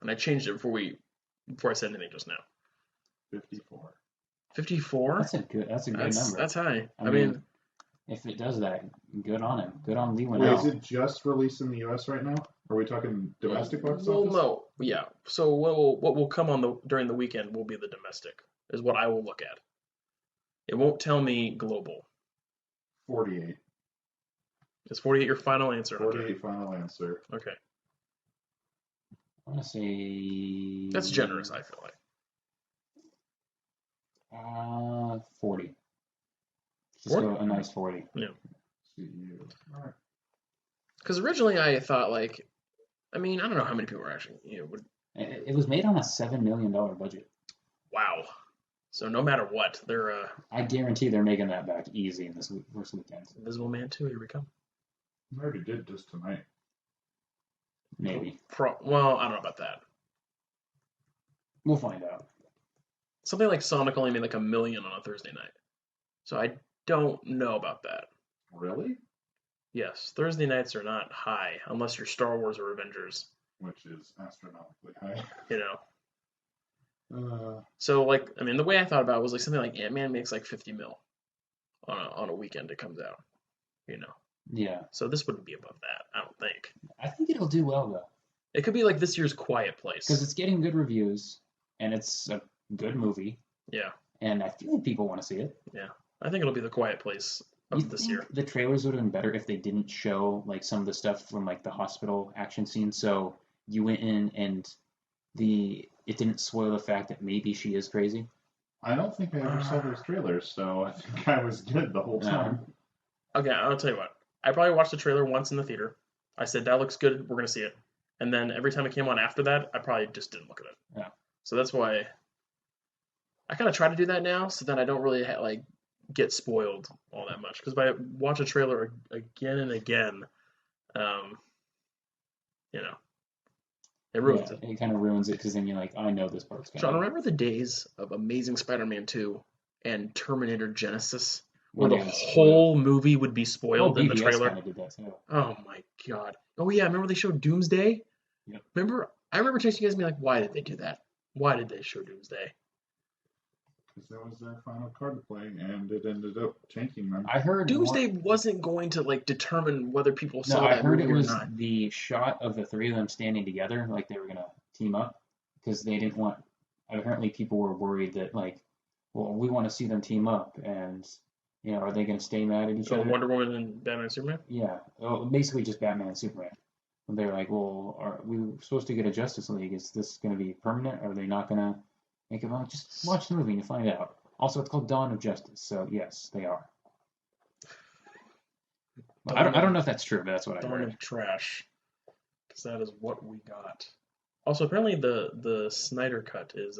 and I changed it before I said anything just now. 54. 54? That's a good number. That's high. I mean, if it does that, good on him. Good on Lee Wait, Winnell. is it just released in the U.S. right now? Are we talking domestic box Well, office? no, yeah. So what will come on during the weekend will be the domestic, is what I will look at. It won't tell me global. 48. Is 48 your final answer? Hunter? 48 final answer. Okay, I want to say that's generous. I feel like. 40. Just 40? go a nice 40. See you. All right. Because originally I thought I don't know how many people are actually would. It was made on a $7 million budget. Wow. So no matter what, they're I guarantee they're making that back easy in this first weekend. Invisible Man 2. Here we come. We already did just tonight. Maybe. Well, I don't know about that. We'll find out. Something like Sonic only made like $1 million on a Thursday night. So I don't know about that. Really? Yes, Thursday nights are not high unless you're Star Wars or Avengers. Which is astronomically high. So the way I thought about it was like something like Ant-Man makes like 50 mil on a weekend it comes out. Yeah. So this wouldn't be above that, I don't think. I think it'll do well, though. It could be like this year's Quiet Place. Because it's getting good reviews, and it's a good movie, Yeah, and I feel like people want to see it. I think it'll be the Quiet Place You of this think year. the trailers would have been better if they didn't show like some of the stuff from like the hospital action scene, so you went in and it didn't spoil the fact that maybe she is crazy. I don't think I ever saw those trailers, so I think I was good the whole time. Okay, I'll tell you what. I probably watched the trailer once in the theater. I said, that looks good, we're going to see it. And then every time it came on after that, I probably just didn't look at it. Yeah. So that's why I kind of try to do that now so that I don't really get spoiled all that much. Because if I watch a trailer again and again, it ruins it. It kind of ruins it because then you're like, I know this part's John, coming. remember the days of Amazing Spider-Man 2 and Terminator Genesis? Where the whole movie would be spoiled in the trailer. Kind of did that too. Oh my god. Oh yeah, remember they showed Doomsday? Yep. I remember texting you guys and being like, why did they do that? Why did they show Doomsday? because that was their final card to play, and it ended up tanking them. I heard Doomsday wasn't going to like determine whether people No, saw I that heard movie it or was not. the shot of the three of them standing together, like they were gonna team up, because they didn't want. Apparently, people were worried that like, well, we want to see them team up, and are they gonna stay mad at each So other? Wonder Woman and Batman and Superman. Yeah, well, basically just Batman and Superman. And they're like, well, are we supposed to get a Justice League? Is this gonna be permanent? Are they not gonna make it? Well, just watch the movie and you find out. Also, it's called Dawn of Justice, so yes, they are. Well, I don't know if that's true, but that's what I Dawn heard. of Trash, because that is what we got. Also, apparently the Snyder cut is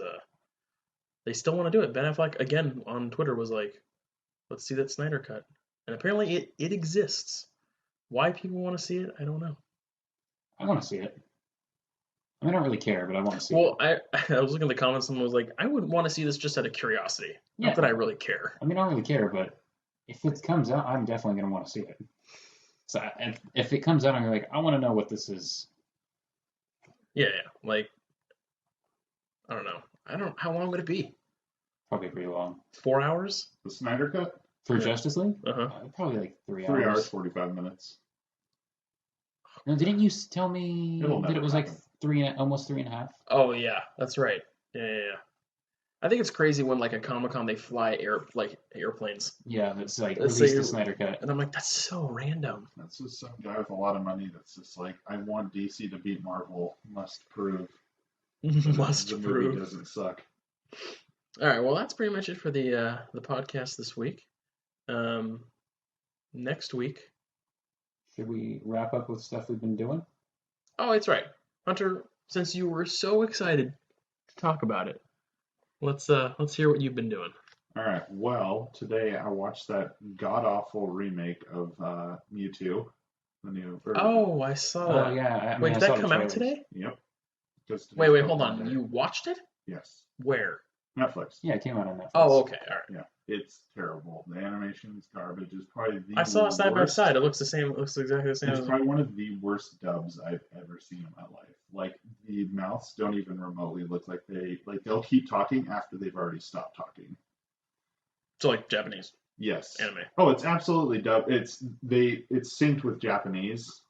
they still want to do it. Ben Affleck again on Twitter was like, "Let's see that Snyder cut," and apparently it exists. Why people want to see it, I don't know. I want to see it. I mean, I don't really care, but I want to see Well, it. I was looking at the comments. Someone was like, "I would want to see this just out of curiosity, Yeah. not that I really care." I mean, I don't really care, but if it comes out, I'm definitely gonna want to see it. So, and if it comes out, I'm like, I want to know what this is. Yeah, like I don't know. How long would it be? Probably pretty long. 4 hours? The Snyder Cut? For Yeah. Justice League? Uh-huh. Probably like 3 3 hours. hours, 45 minutes. No, didn't you tell me It'll that never it was like happen. almost 3.5? Oh yeah, that's right. Yeah. I think it's crazy when like a Comic-Con they fly airplanes, Yeah, that's like Let's release say the Snyder Cut. and I'm like, that's so random. That's just some guy with a lot of money that's just like, I want DC to beat Marvel. Must prove. Must the prove. movie doesn't suck. All right, well that's pretty much it for the podcast this week. Next week. Should we wrap up with stuff we've been doing? Oh, it's right, Hunter. Since you were so excited to talk about it, let's hear what you've been doing. All right. Well, today I watched that god awful remake of Mewtwo, the new. Oh, I saw that. Oh yeah. I mean, Wait, I did saw that the come out trailers. today? Yep. Just Wait, hold Pokemon on. Day. You watched it? Yes. Where? Netflix. Yeah, it came out on Netflix. Oh, okay, all right. Yeah. It's terrible. The animation's garbage. It's probably the I saw it side by worst. side. It looks the same. It looks exactly the same. It's probably one of the worst dubs I've ever seen in my life. Like the mouths don't even remotely look like they'll keep talking after they've already stopped talking. So like Japanese Yes. anime. Oh, it's absolutely dubbed. It's synced with Japanese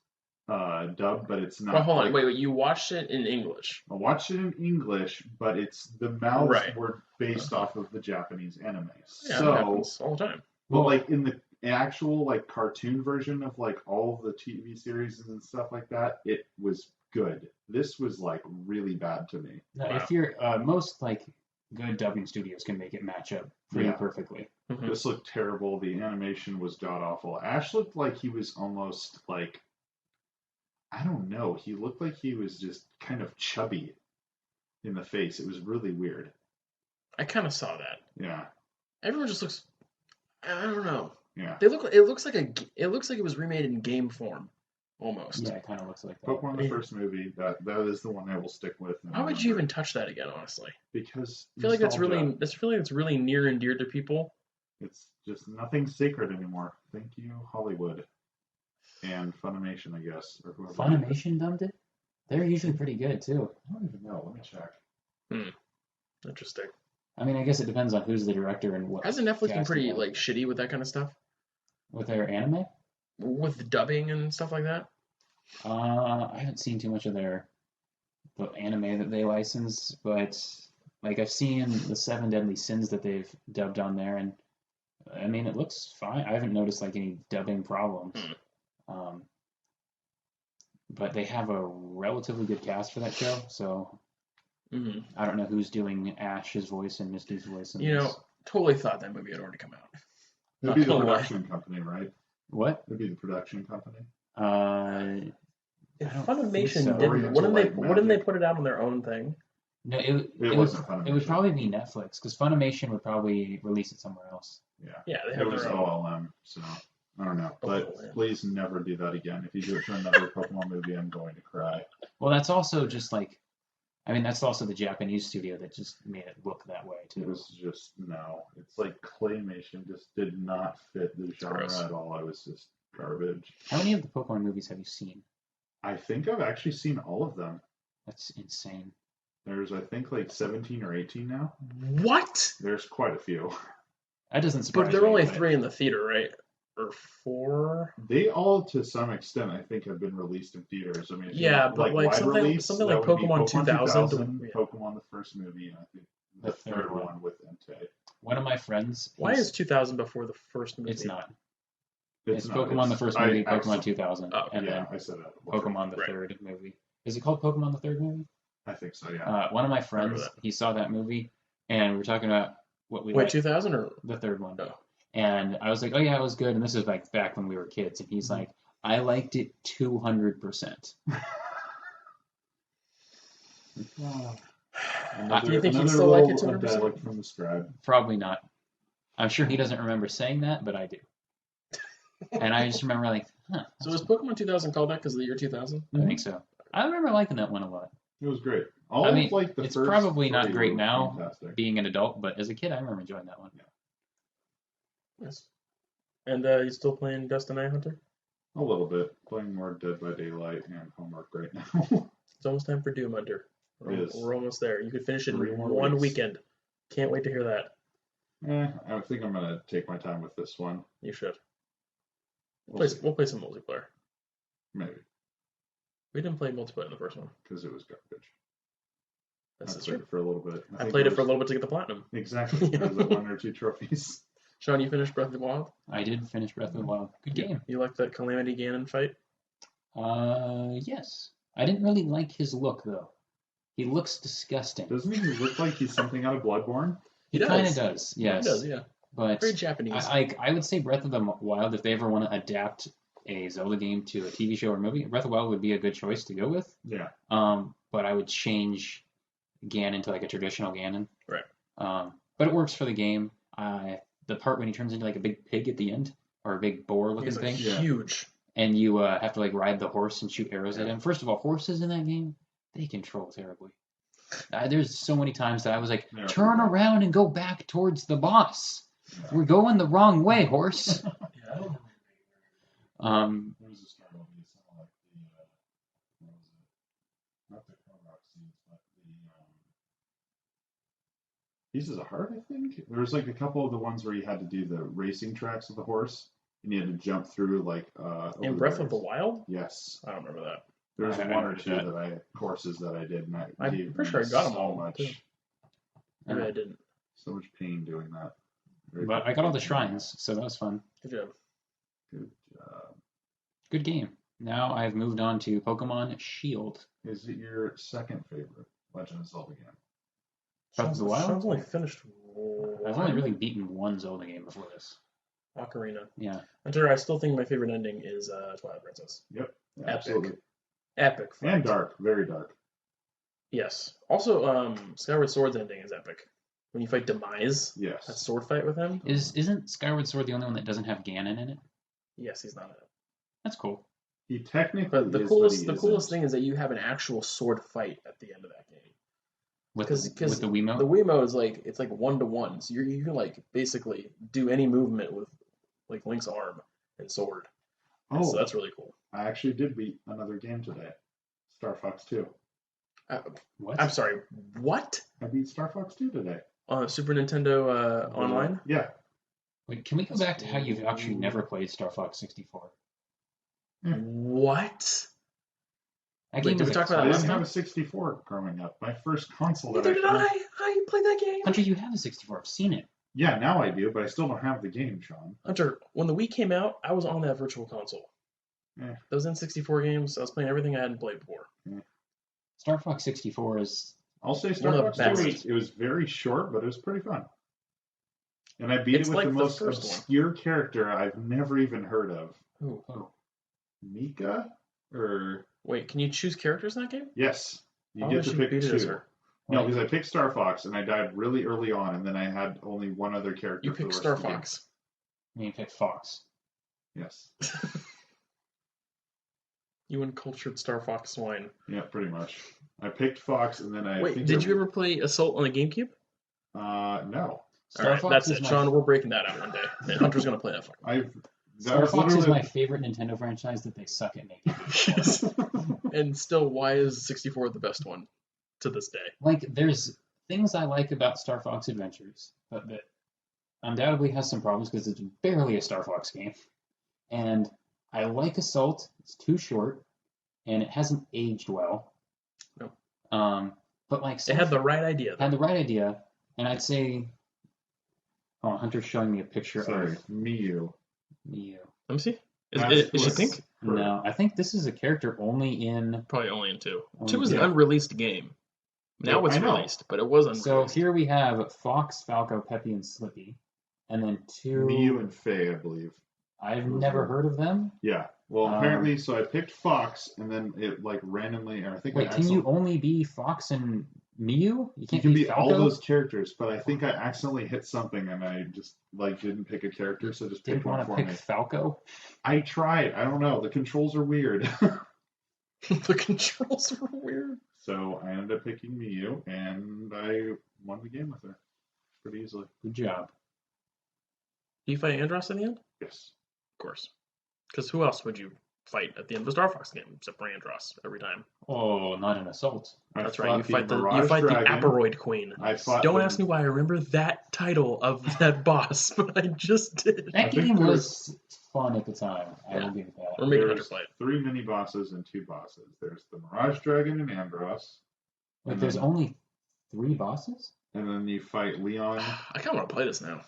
dub, but it's not. Well, hold on. like- Wait. You watched it in English. I watched it in English, but it's the mouths Right. were based off of the Japanese anime. Yeah, So, that happens all the time. but Well- like in the actual like cartoon version of like all of the TV series and stuff like that, it was good. This was like really bad to me. No, Wow. if you're most like good dubbing studios can make it match up pretty Yeah. perfectly. Mhm. This looked terrible. The animation was god awful. Ash looked like he was almost like, I don't know. He looked like he was just kind of chubby in the face. It was really weird. I kind of saw that. Yeah. Everyone just looks. I don't know. Yeah. They look. It looks like it was remade in game form, almost. Yeah, it kind of looks like that. Pokemon the first movie, that is the one I will stick with. and Why would you remember. even touch that again? Honestly, Because I feel like that's nostalgia. really. I feel like it's really near and dear to people. It's just nothing sacred anymore. Thank you, Hollywood. And Funimation, I guess, or whoever. Funimation dubbed it? They're usually pretty good too. I don't even know. Let me check. Interesting. I mean, I guess it depends on who's the director and what. Hasn't Netflix been cast pretty they have. like shitty with that kind of stuff, With their anime? with dubbing and stuff like that? I haven't seen too much of the anime that they license, but like I've seen the Seven Deadly Sins that they've dubbed on there, and I mean it looks fine. I haven't noticed like any dubbing problems. But they have a relatively good cast for that show, so Hmm. I don't know who's doing Ash's voice and Misty's voice. In You know, this. totally thought that movie had already come out. It'd be the Not gonna lie. production company, right? What? It'd be the production company. If I don't Funimation think so. didn't, Oriental wouldn't they? Light Wouldn't they Magic. put it out on their own thing? No, It would, wasn't Funimation. it would probably be Netflix because Funimation would probably release it somewhere else. Yeah. Yeah, they It have was their own. OLM, so I don't know. But OLM. please never do that again. If you do it to another Pokemon movie, I'm going to cry. Well, that's also just like, I mean, that's also the Japanese studio that just made it look that way It too. was just no. It's like claymation just did not fit the genre gross. at all. I was just garbage. How many of the Pokemon movies have you seen? I think I've actually seen all of them. That's insane. There's, I think, like 17 or 18 now. What? There's quite a few. That doesn't surprise But me. there are only but 3 in the theater, right? Or 4? They all, to some extent, I think, have been released in theaters. I mean, if you Yeah, want, but like wide something release, something that like would be Pokemon Pokemon 2000. 2000, Yeah. Pokemon the first movie, and I think the third one with Entei. One of my friends. Why is 2000 before the first movie? It's not. It's not, Pokemon the first movie, I Pokemon 2000, Oh, and yeah, then I said that. Pokemon the Right. third movie. Is it called Pokemon the third movie? I think so, yeah. One of my remember friends, that. he saw that movie, and we were talking about what we Wait, liked, 2000 or the third one. Oh. And I was like, oh yeah, it was good. And this is like back when we were kids. And he's like, I liked it 200%. Do you think he'd still like it 200%? Dialect from the scribe. Probably not. I'm sure he doesn't remember saying that, but I do. And I just remember like, So was Pokemon 2000 called that because of the year 2000? I think so. I remember liking that one a lot. It was great. I mean, like the it's first probably not 3 great were now, fantastic. being an adult, but as a kid, I remember enjoying that one. Yes. And you still playing Destiny Hunter? A little bit. Playing more Dead by Daylight and Homework right now. It's almost time for Doom Hunter. It is. We're almost there. You could finish it 3 in more one weeks. weekend. Can't wait to hear that. I think I'm going to take my time with this one. You should. We'll see. We'll play some multiplayer. Maybe. We didn't play multiplayer in the first one. Because it was garbage. That's I true. played it for a little bit. I played it for a little bit to get the platinum. Exactly. There was 1 or 2 trophies. Sean, you finished Breath of the Wild? I did finish Breath of the Wild. Good game. You like that Calamity Ganon fight? Yes. I didn't really like his look though. He looks disgusting. Doesn't he look like he's something out of Bloodborne? He kind of does. Yes. He does, yeah. But Very Japanese. I would say Breath of the Wild, if they ever want to adapt a Zelda game to a TV show or movie, Breath of the Wild would be a good choice to go with. Yeah. But I would change Ganon to like a traditional Ganon. Right. But it works for the game. The part when he turns into like a big pig at the end, or a big boar-looking He's like thing, Yeah. huge. and you have to like ride the horse and shoot arrows at him. First of all, horses in that game, they control terribly. There's so many times that I was like, Yeah. turn around and go back towards the boss. We're going the wrong way, horse. Yeah, I don't There was a Star Wars something like the, what was it? Not the Korok seeds, but the Pieces of Heart, I think. There was like a couple of the ones where you had to do the racing tracks with the horse, and you had to jump through like. In Breath of the Wild? Yes. I don't remember that. There was I 1 or remember 2 that. that I courses that I did, and I'm gave pretty sure me I got 'em so all, much, too. Maybe I didn't. so much pain doing that. Very But I got all the frustrating. shrines, so that was fun. Good job. Good job. Good game. Now I've moved on to Pokemon Shield. Is it your second favorite Legend of Zelda game? Breath of the Wild? Sean's only finished I've only really beaten one Zelda game before this. Ocarina. Yeah. Hunter, I still think my favorite ending is Twilight Princess. Yep. Epic. Absolutely. Epic fight. And dark, very dark. Yes. Also, Skyward Sword's ending is epic. When you fight Demise, that Yes. sword fight with him. Isn't Skyward Sword the only one that doesn't have Ganon in it? Yes, he's not in it. That's cool. He technically But the is, coolest, but the he coolest isn't. thing is that you have an actual sword fight at the end of that game. With Because the Wiimote? the Wiimote is like it's like 1-to-1, so you can like basically do any movement with like Link's arm and sword. And Oh, so that's really cool. I actually did beat another game today. Star Fox 2. What? I'm sorry, what? I beat Star Fox 2 today. On Super Nintendo online? Yeah. Wait, can we go back to how you've actually never played Star Fox 64? What? That Wait, game did was we talk like about I that classic. didn't have time? a 64 growing up. My first console that Neither did played- I. I played that game. Hunter, you have a 64. I've seen it. Yeah, now I do, but I still don't have the game, Sean. Hunter, when the Wii came out, I was on that virtual console. Yeah. Those N64 games, I was playing everything I hadn't played before. Star Fox 64 is I'll say Star One of the Fox 2 best. it was very short, but it was pretty fun. And I beat It's it with like the the most first one. obscure character I've never even heard of. Ooh. Mika? Or Wait, can you choose characters in that game? yes. You Why get would to you pick beat it as 2. her? No, because I picked Star Fox and I died really early on, and then I had only one other character. You for the picked rest Star of the game. Fox. you pick Fox. Yes. You uncultured Star Fox swine. Yeah, pretty much. I picked Fox, and then I Wait, think did I- you ever play Assault on the GameCube? No. Star All right, Fox that's is it. my Sean, we're breaking that out one day. And Hunter's gonna play that fucking. I've. That Star was Fox is literally- my favorite Nintendo franchise that they suck at making. Yes. And still, why is 64 the best one to this day. Like, there's things I like about Star Fox Adventures, but that undoubtedly has some problems because it's barely a Star Fox game. And I like Assault. It's too short, and it hasn't aged well. No. But like, It had the right idea. had the right idea, and I'd say, oh, Hunter's showing me a picture Sorry, of Miyu. Miyu. Let me see. That's Is she what's pink? her. No, I think this is a character only in. Probably only in 2. Only 2 was an yeah. unreleased game. Now Yeah, it's I know. released, but it was So unreleased. here we have Fox, Falco, Peppy, and Slippy, and then 2. Miyu and Faye, I believe. I've Those never are- heard of them. Yeah. Well, Um, apparently, so I picked Fox, and then it like randomly, or I think Wait, I can you accidentally- only be Fox and Miyu? You You can't can be be all Falco? those characters, but I think I accidentally hit something, and I just like didn't pick a character, so just Didn't picked one want to for pick me. Falco? I tried. I don't know. The controls are weird. The controls were weird. So I ended up picking Miyu, and I won the game with her pretty easily. Good job. Do you fight Andros in the end? Yes. Of course. Because who else would you fight at the end of a Star Fox game except for Andros every time? Oh, not an assault. That's I right. You fought fight the Mirage Dragon. Aperoid Queen. I fought Don't the- ask me why I remember that title of that boss, but I just did. That I think game there was fun at the time. I Yeah. will give it that. We're making Hunter There's play it. 3 mini bosses and 2 bosses. There's the Mirage Dragon and Andros, Wait, and there's then- only 3 bosses? and then you fight Leon. I kind of want to play this now.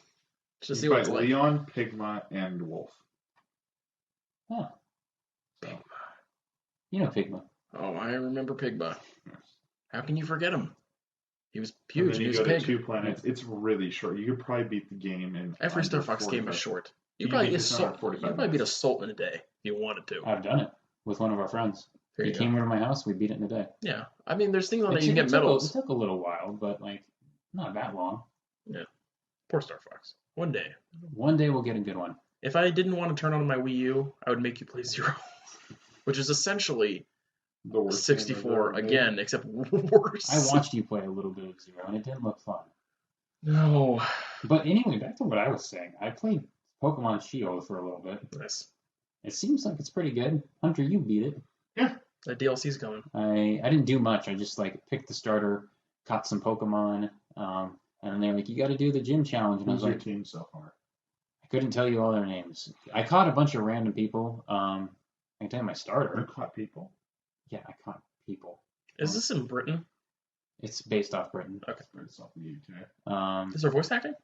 Just see You what fight it's like. Leon, Pigma, and Wolf. Huh. So, You know Pigma. Oh, I remember Pigma. yes. How can you forget him? He was And huge. then He you was go big. to 2 planets. It's really short. You could probably beat the game in Every Star under Fox game 45. is short. You You probably beat this under assault. You 45 probably beat minutes. Assault in a day if you wanted to. I've done it with one of our friends. There He you go. came over to my house. We beat it in a day. Yeah, I mean, there's things on there It you can took- get it took a- medals. It took a little while, but like not that long. Poor Star Fox. One day, One day we'll get a good one. if I didn't want to turn on my Wii U, I would make you play Zero, which is essentially The worst game 64 I've ever made. again, except worse. I watched you play a little bit of Zero, and it didn't look fun. No. But anyway, back to what I was saying. I played Pokemon Shield for a little bit. Nice. It seems like it's pretty good. Hunter, you beat it. That DLC's coming. I didn't do much. I just like picked the starter, caught some Pokemon, and then they're like, "You got to do the gym challenge," and I Who's was your like, team so far? I couldn't tell you all their names. I caught a bunch of random people. I can tell you my You starter. caught people. Yeah, I caught people. Is this in Britain? It's based off Britain. It's off the UK. Is there voice acting?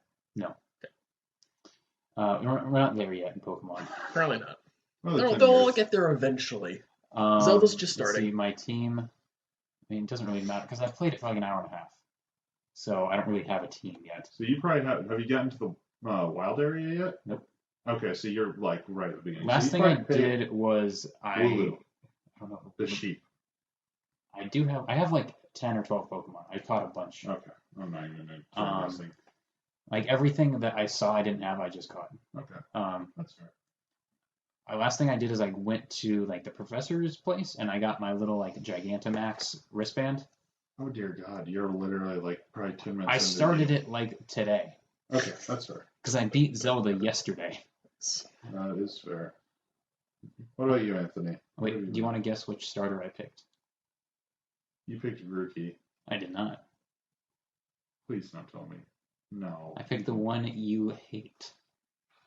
We're not there yet in Pokemon. Apparently not. Well, They'll, 10 they'll all years. get there eventually. Zelda's just let's starting. see, my team. I mean, it doesn't really matter because I've played it for like an hour and a half, so I don't really have a team yet. So you probably have you gotten to the wild area yet? Nope. Okay, so you're like right at the beginning. Last so thing I did was Lulu, I don't know. the sheep. I have like 10 or 12 Pokemon. I caught a bunch. Okay, I'm not even gonna try guessing. Like everything that I saw I didn't have, I just caught. Okay, that's fair. Last thing I did is I went to like the professor's place and I got my little like Gigantamax wristband. Oh dear God, you're literally like probably 2 minutes. I into started the it like today game. Okay, that's fair. because I beat Zelda yesterday. That is fair. What about you, Anthony? What have Wait, do you want to guess which starter I picked? You picked Grookey. I did not. Please don't tell me. No. I picked the one you hate.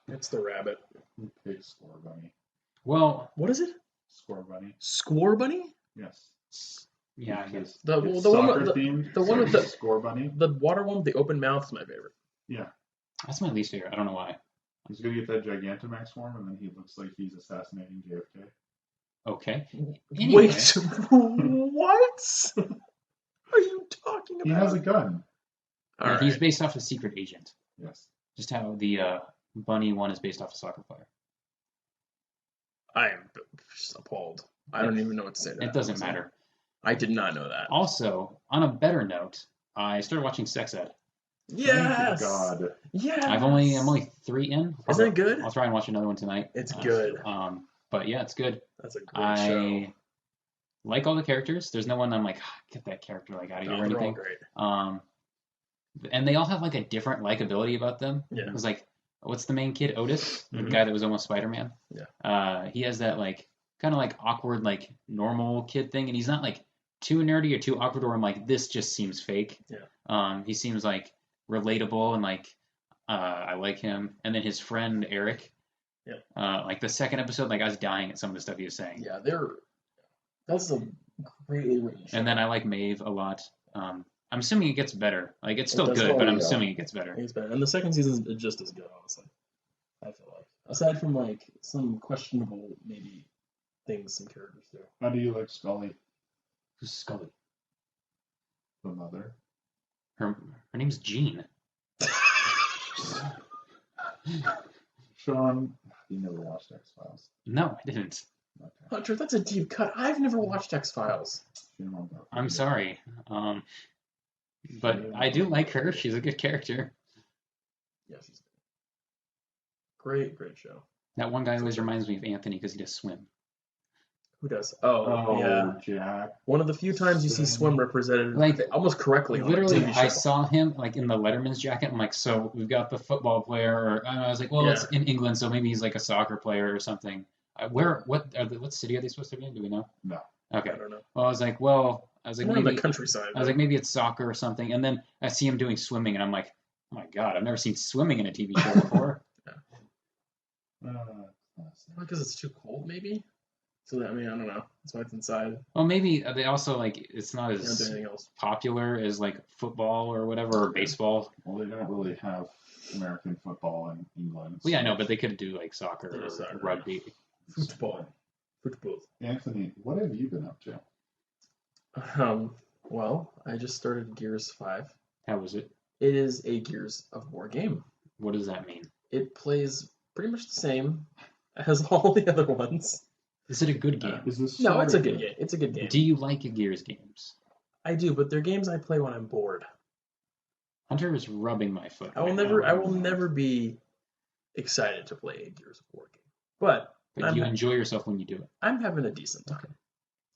It's the rabbit. You picked Score Bunny. Well, What is it? Score Bunny. Score Bunny? Yes. yeah, I Because guess. The- it's the one with soccer the- themed, the one so with the- it's Score Bunny. The water one with the open mouth is my favorite. Yeah. That's my least favorite. I don't know why. He's gonna get that Gigantamax form, and then he looks like he's assassinating JFK. Okay. Anyway. Wait, what? are you talking about? He has a gun. All right. He's based off a secret agent. Yes. Just how the bunny one is based off a soccer player. I am just appalled. I don't even know what to say to that. It doesn't matter. I did not know that. Also, on a better note, I started watching Sex Ed. Yes. Thank God. Yes. I'm only 3 in. Isn't it good? I'll try and watch another one tonight. It's good. But yeah, it's good. That's a great show. I like all the characters. There's no one I'm like, get that character like out of here or They're all anything. great. And they all have like a different likability about them. Yeah. It was like, what's the main kid? Otis, the Mhm. guy that was almost Spider-Man. Yeah. He has that like kind of like awkward like normal kid thing, and he's not like too nerdy or too awkward, where I'm like, this just seems fake. Yeah. He seems like relatable and like I like him. And then his friend Eric. Yeah. Like the second episode, like I was dying at some of the stuff he was saying. Yeah, that's a greatly written show. And then I like Maeve a lot. I'm assuming it gets better. Like it's still does good, well, but I'm yeah. assuming it gets better. It's better. And the second season is just as good, honestly. I feel like. Aside from like some questionable maybe things some characters do. How do you like Scully, Who's Scully? the mother? Her name's Jean. Sean, you never watched X-Files. No, I didn't. Okay. Hunter, that's a deep cut. I've never watched X-Files. Shame on that. I'm sorry. But I do like her. She's a good character. Yeah, she's great, great show. That one guy always reminds me of Anthony because he does swim. Who does? Oh, Yeah. Jack. One of the few times you see swim represented Like, almost correctly on a Literally, TV show. I saw him like in the Letterman's jacket. I'm like, so we've got the football player, or and I was like, well, it's in England, so maybe he's like a soccer player or something. What city are they supposed to be in? Do we know? No. Okay. I don't know. Well, I was like, More in maybe the countryside. I was like, maybe it's soccer or something. And then I see him doing swimming, and I'm like, oh my god, I've never seen swimming in a TV show before. Because it's too cold, maybe. So I mean, I don't know. That's why it's inside. Well, maybe they also like it's not They don't do as anything else. popular as like football or whatever or baseball. Well, they don't really have American football in England. Well, yeah, I know, but they could do like soccer They do or soccer. rugby. Football. Anthony, what have you been up to? Well, I just started Gears 5. How was it? It is a Gears of War game. What does that mean? It plays pretty much the same as all the other ones. Is it a good game? Is this No, it's a story good game. It's a good game. Do you like Gears games? I do, but they're games I play when I'm bored. Hunter is rubbing my foot. I will never be excited to play a Gears of War game. But But you enjoy yourself when you do it. I'm having a decent time.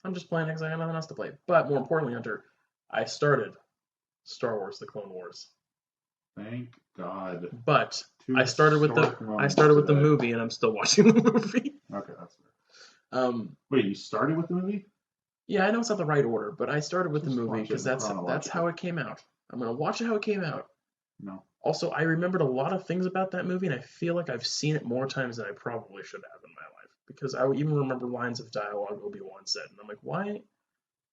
I'm just playing because I got nothing else to play. But more importantly, Hunter, I started Star Wars: The Clone Wars. Thank God. But Two I started with short the moments the today. movie, and I'm still watching the movie. Okay, that's fair. Wait, you started with the movie? Yeah, I know it's not the right order, but I started with Just the movie watch it because that's chronologically. how it came out. I'm gonna watch it how it came out. No. Also, I remembered a lot of things about that movie, and I feel like I've seen it more times than I probably should have in my life. Because I even remember lines of dialogue Obi-Wan said, and I'm like, why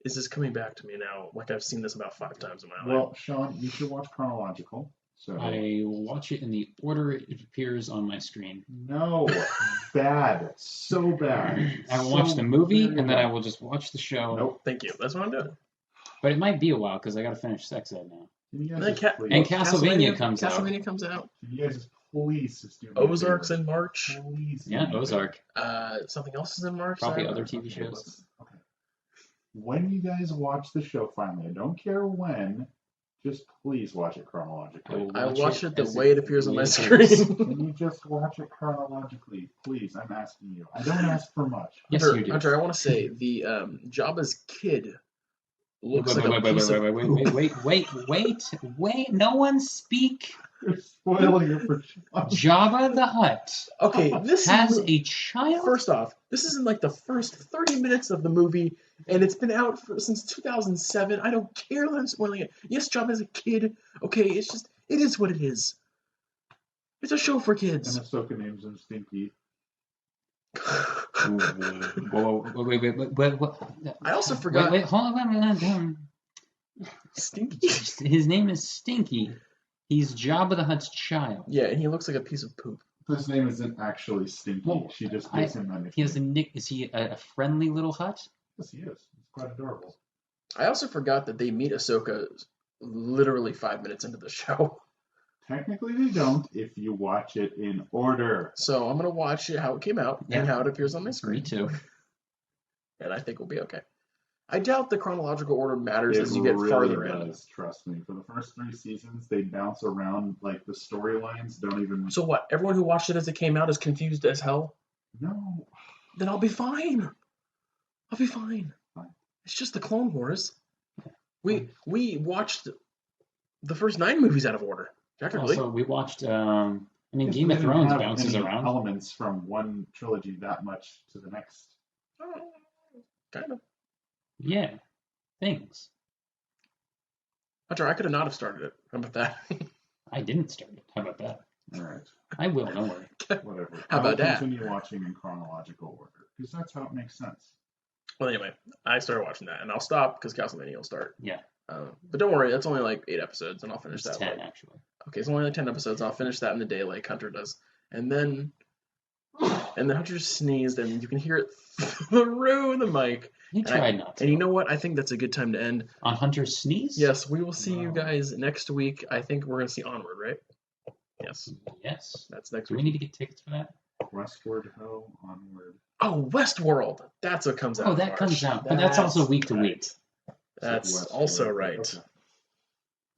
is this coming back to me now? Like I've seen this about 5 times in my life. Well, Sean, you should watch chronological. So I watch it in the order it appears on my screen. no, bad, so bad. I will So watch the movie, very and then I bad. will just watch the show. Nope. Thank you. That's what I'm doing. But it might be a while because I got to finish Sex Ed now. Can you And guys then just please? And Castlevania comes out. Castlevania comes out. Can you guys just please just do me a Ozark's favor? in March. Please. do Yeah, me a Ozark. Something else is in March. Probably I- other TV Okay, shows. okay. When you guys watch the show finally, I don't care when, just please watch it chronologically. I watch it the as way it appears on my appears. screen. Can you just watch it chronologically, please? I'm asking you. I don't ask for much. Yes, Hunter, you do. Hunter, I want to say the Jabba's kid looks like a piece of wait. No one speak. You're spoiling it for Sean. Jabba the Hutt Okay, this has is a child. first off, this is in like the first 30 minutes of the movie, and it's been out since 2007. I don't care that I'm spoiling it. Yes, Jabba's a kid. Okay, it is what it is. It's a show for And kids. Ahsoka names him Stinky. Wait. I also forgot Hold on. Stinky. His name is Stinky. He's Jabba the Hutt's child. Yeah, and he looks like a piece of poop. His name isn't actually Stinky. Well, She just gives him that He has a nickname. nick. Is he a friendly little hut? Yes, he is. It's quite adorable. I also forgot that they meet Ahsoka literally 5 minutes into the show. Technically, they don't if you watch it in order. So I'm gonna watch it how it came out Yeah. and how it appears on my Me screen, too. and I think we'll be okay. I doubt the chronological order matters It as you get really farther in. does, trust me. For the first 3 seasons, they bounce around, like the storylines don't even. So what? Everyone who watched it as it came out is confused as hell. No. Then I'll be fine. I'll be fine. Fine. It's just the Clone Wars. We watched the first 9 movies out of order. Technically, Also, we watched. Game They of didn't Thrones have bounces any around. elements from one trilogy that much to the next. kind of. Yeah. things. Hunter, I could have not have started it. How about that? I didn't start it. How about that? All right, I will. Don't worry. whatever. How about I'll that? continue watching in chronological order because that's how it makes sense. Well, anyway, I started watching that, and I'll stop because Castlevania will start. Yeah. But don't worry, that's only like 8 episodes, and I'll finish It's that. 10 actually. Okay, it's only like 10 episodes. I'll finish that in the day like Hunter does. And then Hunter sneezed, and you can hear it through the mic. He tried not to. And you know what? I think that's a good time to end. On Hunter's sneeze? Yes, we will see you Wow. guys next week. I think we're going to see Onward, right? Yes, Yes. that's next Do we week. need to get tickets for that? Westward ho, onward. Oh, Westworld. That's what comes out. Oh, in that March. comes out. But that's also week to week. That's Westward, also right. okay.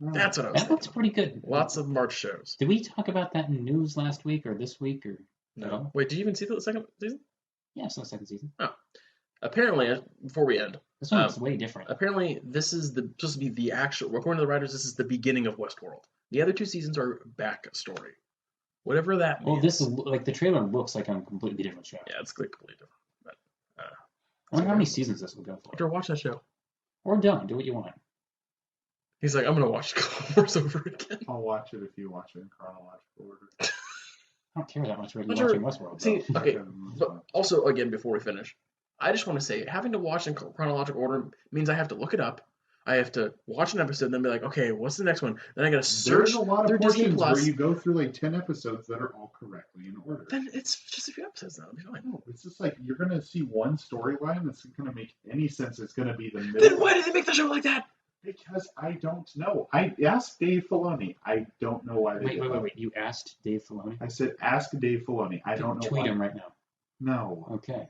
All That's what I was That looks thinking. pretty good. Lots of March shows. Did we talk about that in news last week or this week or No. no? Wait, did you even see the second season? Yeah, it's the second season. Apparently, before we end, This one looks way different. apparently this is supposed to be the actual. According to the writers, this is the beginning of Westworld. The other 2 seasons are back story. Whatever that means. Well, this is like the trailer looks like a completely different show. Yeah, it's completely different. But I wonder how many seasons this will go for. after watch that show, Or don't. Do what you want. he's like, I'm gonna watch Clone Wars over again. I'll watch it if you watch it in chronological order. I don't care that much about you Hunter, watching Westworld. See, though. okay, that's but fine. also again before we finish, I just want to say having to watch in chronological order means I have to look it up. I have to watch an episode, and then be like, okay, what's the next one? Then I gotta search There's a lot through of Disney portions where Plus. you go through like 10 episodes that are all correctly in order. Then it's just a few episodes now. It'll be fine. No, it's just like you're gonna see one storyline that's gonna make any sense. It's gonna be the middle. Then why did they make the show like that? Because I don't know. I asked Dave Filoni. I don't know why they did that. Wait. You asked Dave Filoni? I said ask Dave Filoni. I don't know Tweet why. him right now. No, Okay.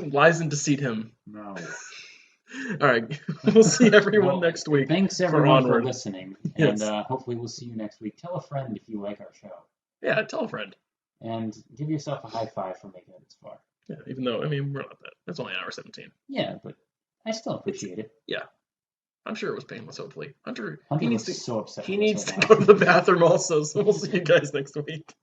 Lies and deceit him. no. All right, we'll see everyone Well, next week. Thanks everyone for Onward. listening. Yes. And hopefully we'll see you next week. Tell a friend if you like our show. Yeah, tell a friend. And give yourself a high five for making it this far. Yeah, even though we're not that. That's only an hour 17. Yeah, but I still appreciate it. I'm sure it was painless. Hopefully, Hunter Hunter he needs was to so upset. he with us needs right to now. go to the bathroom also. So we'll see you guys next week.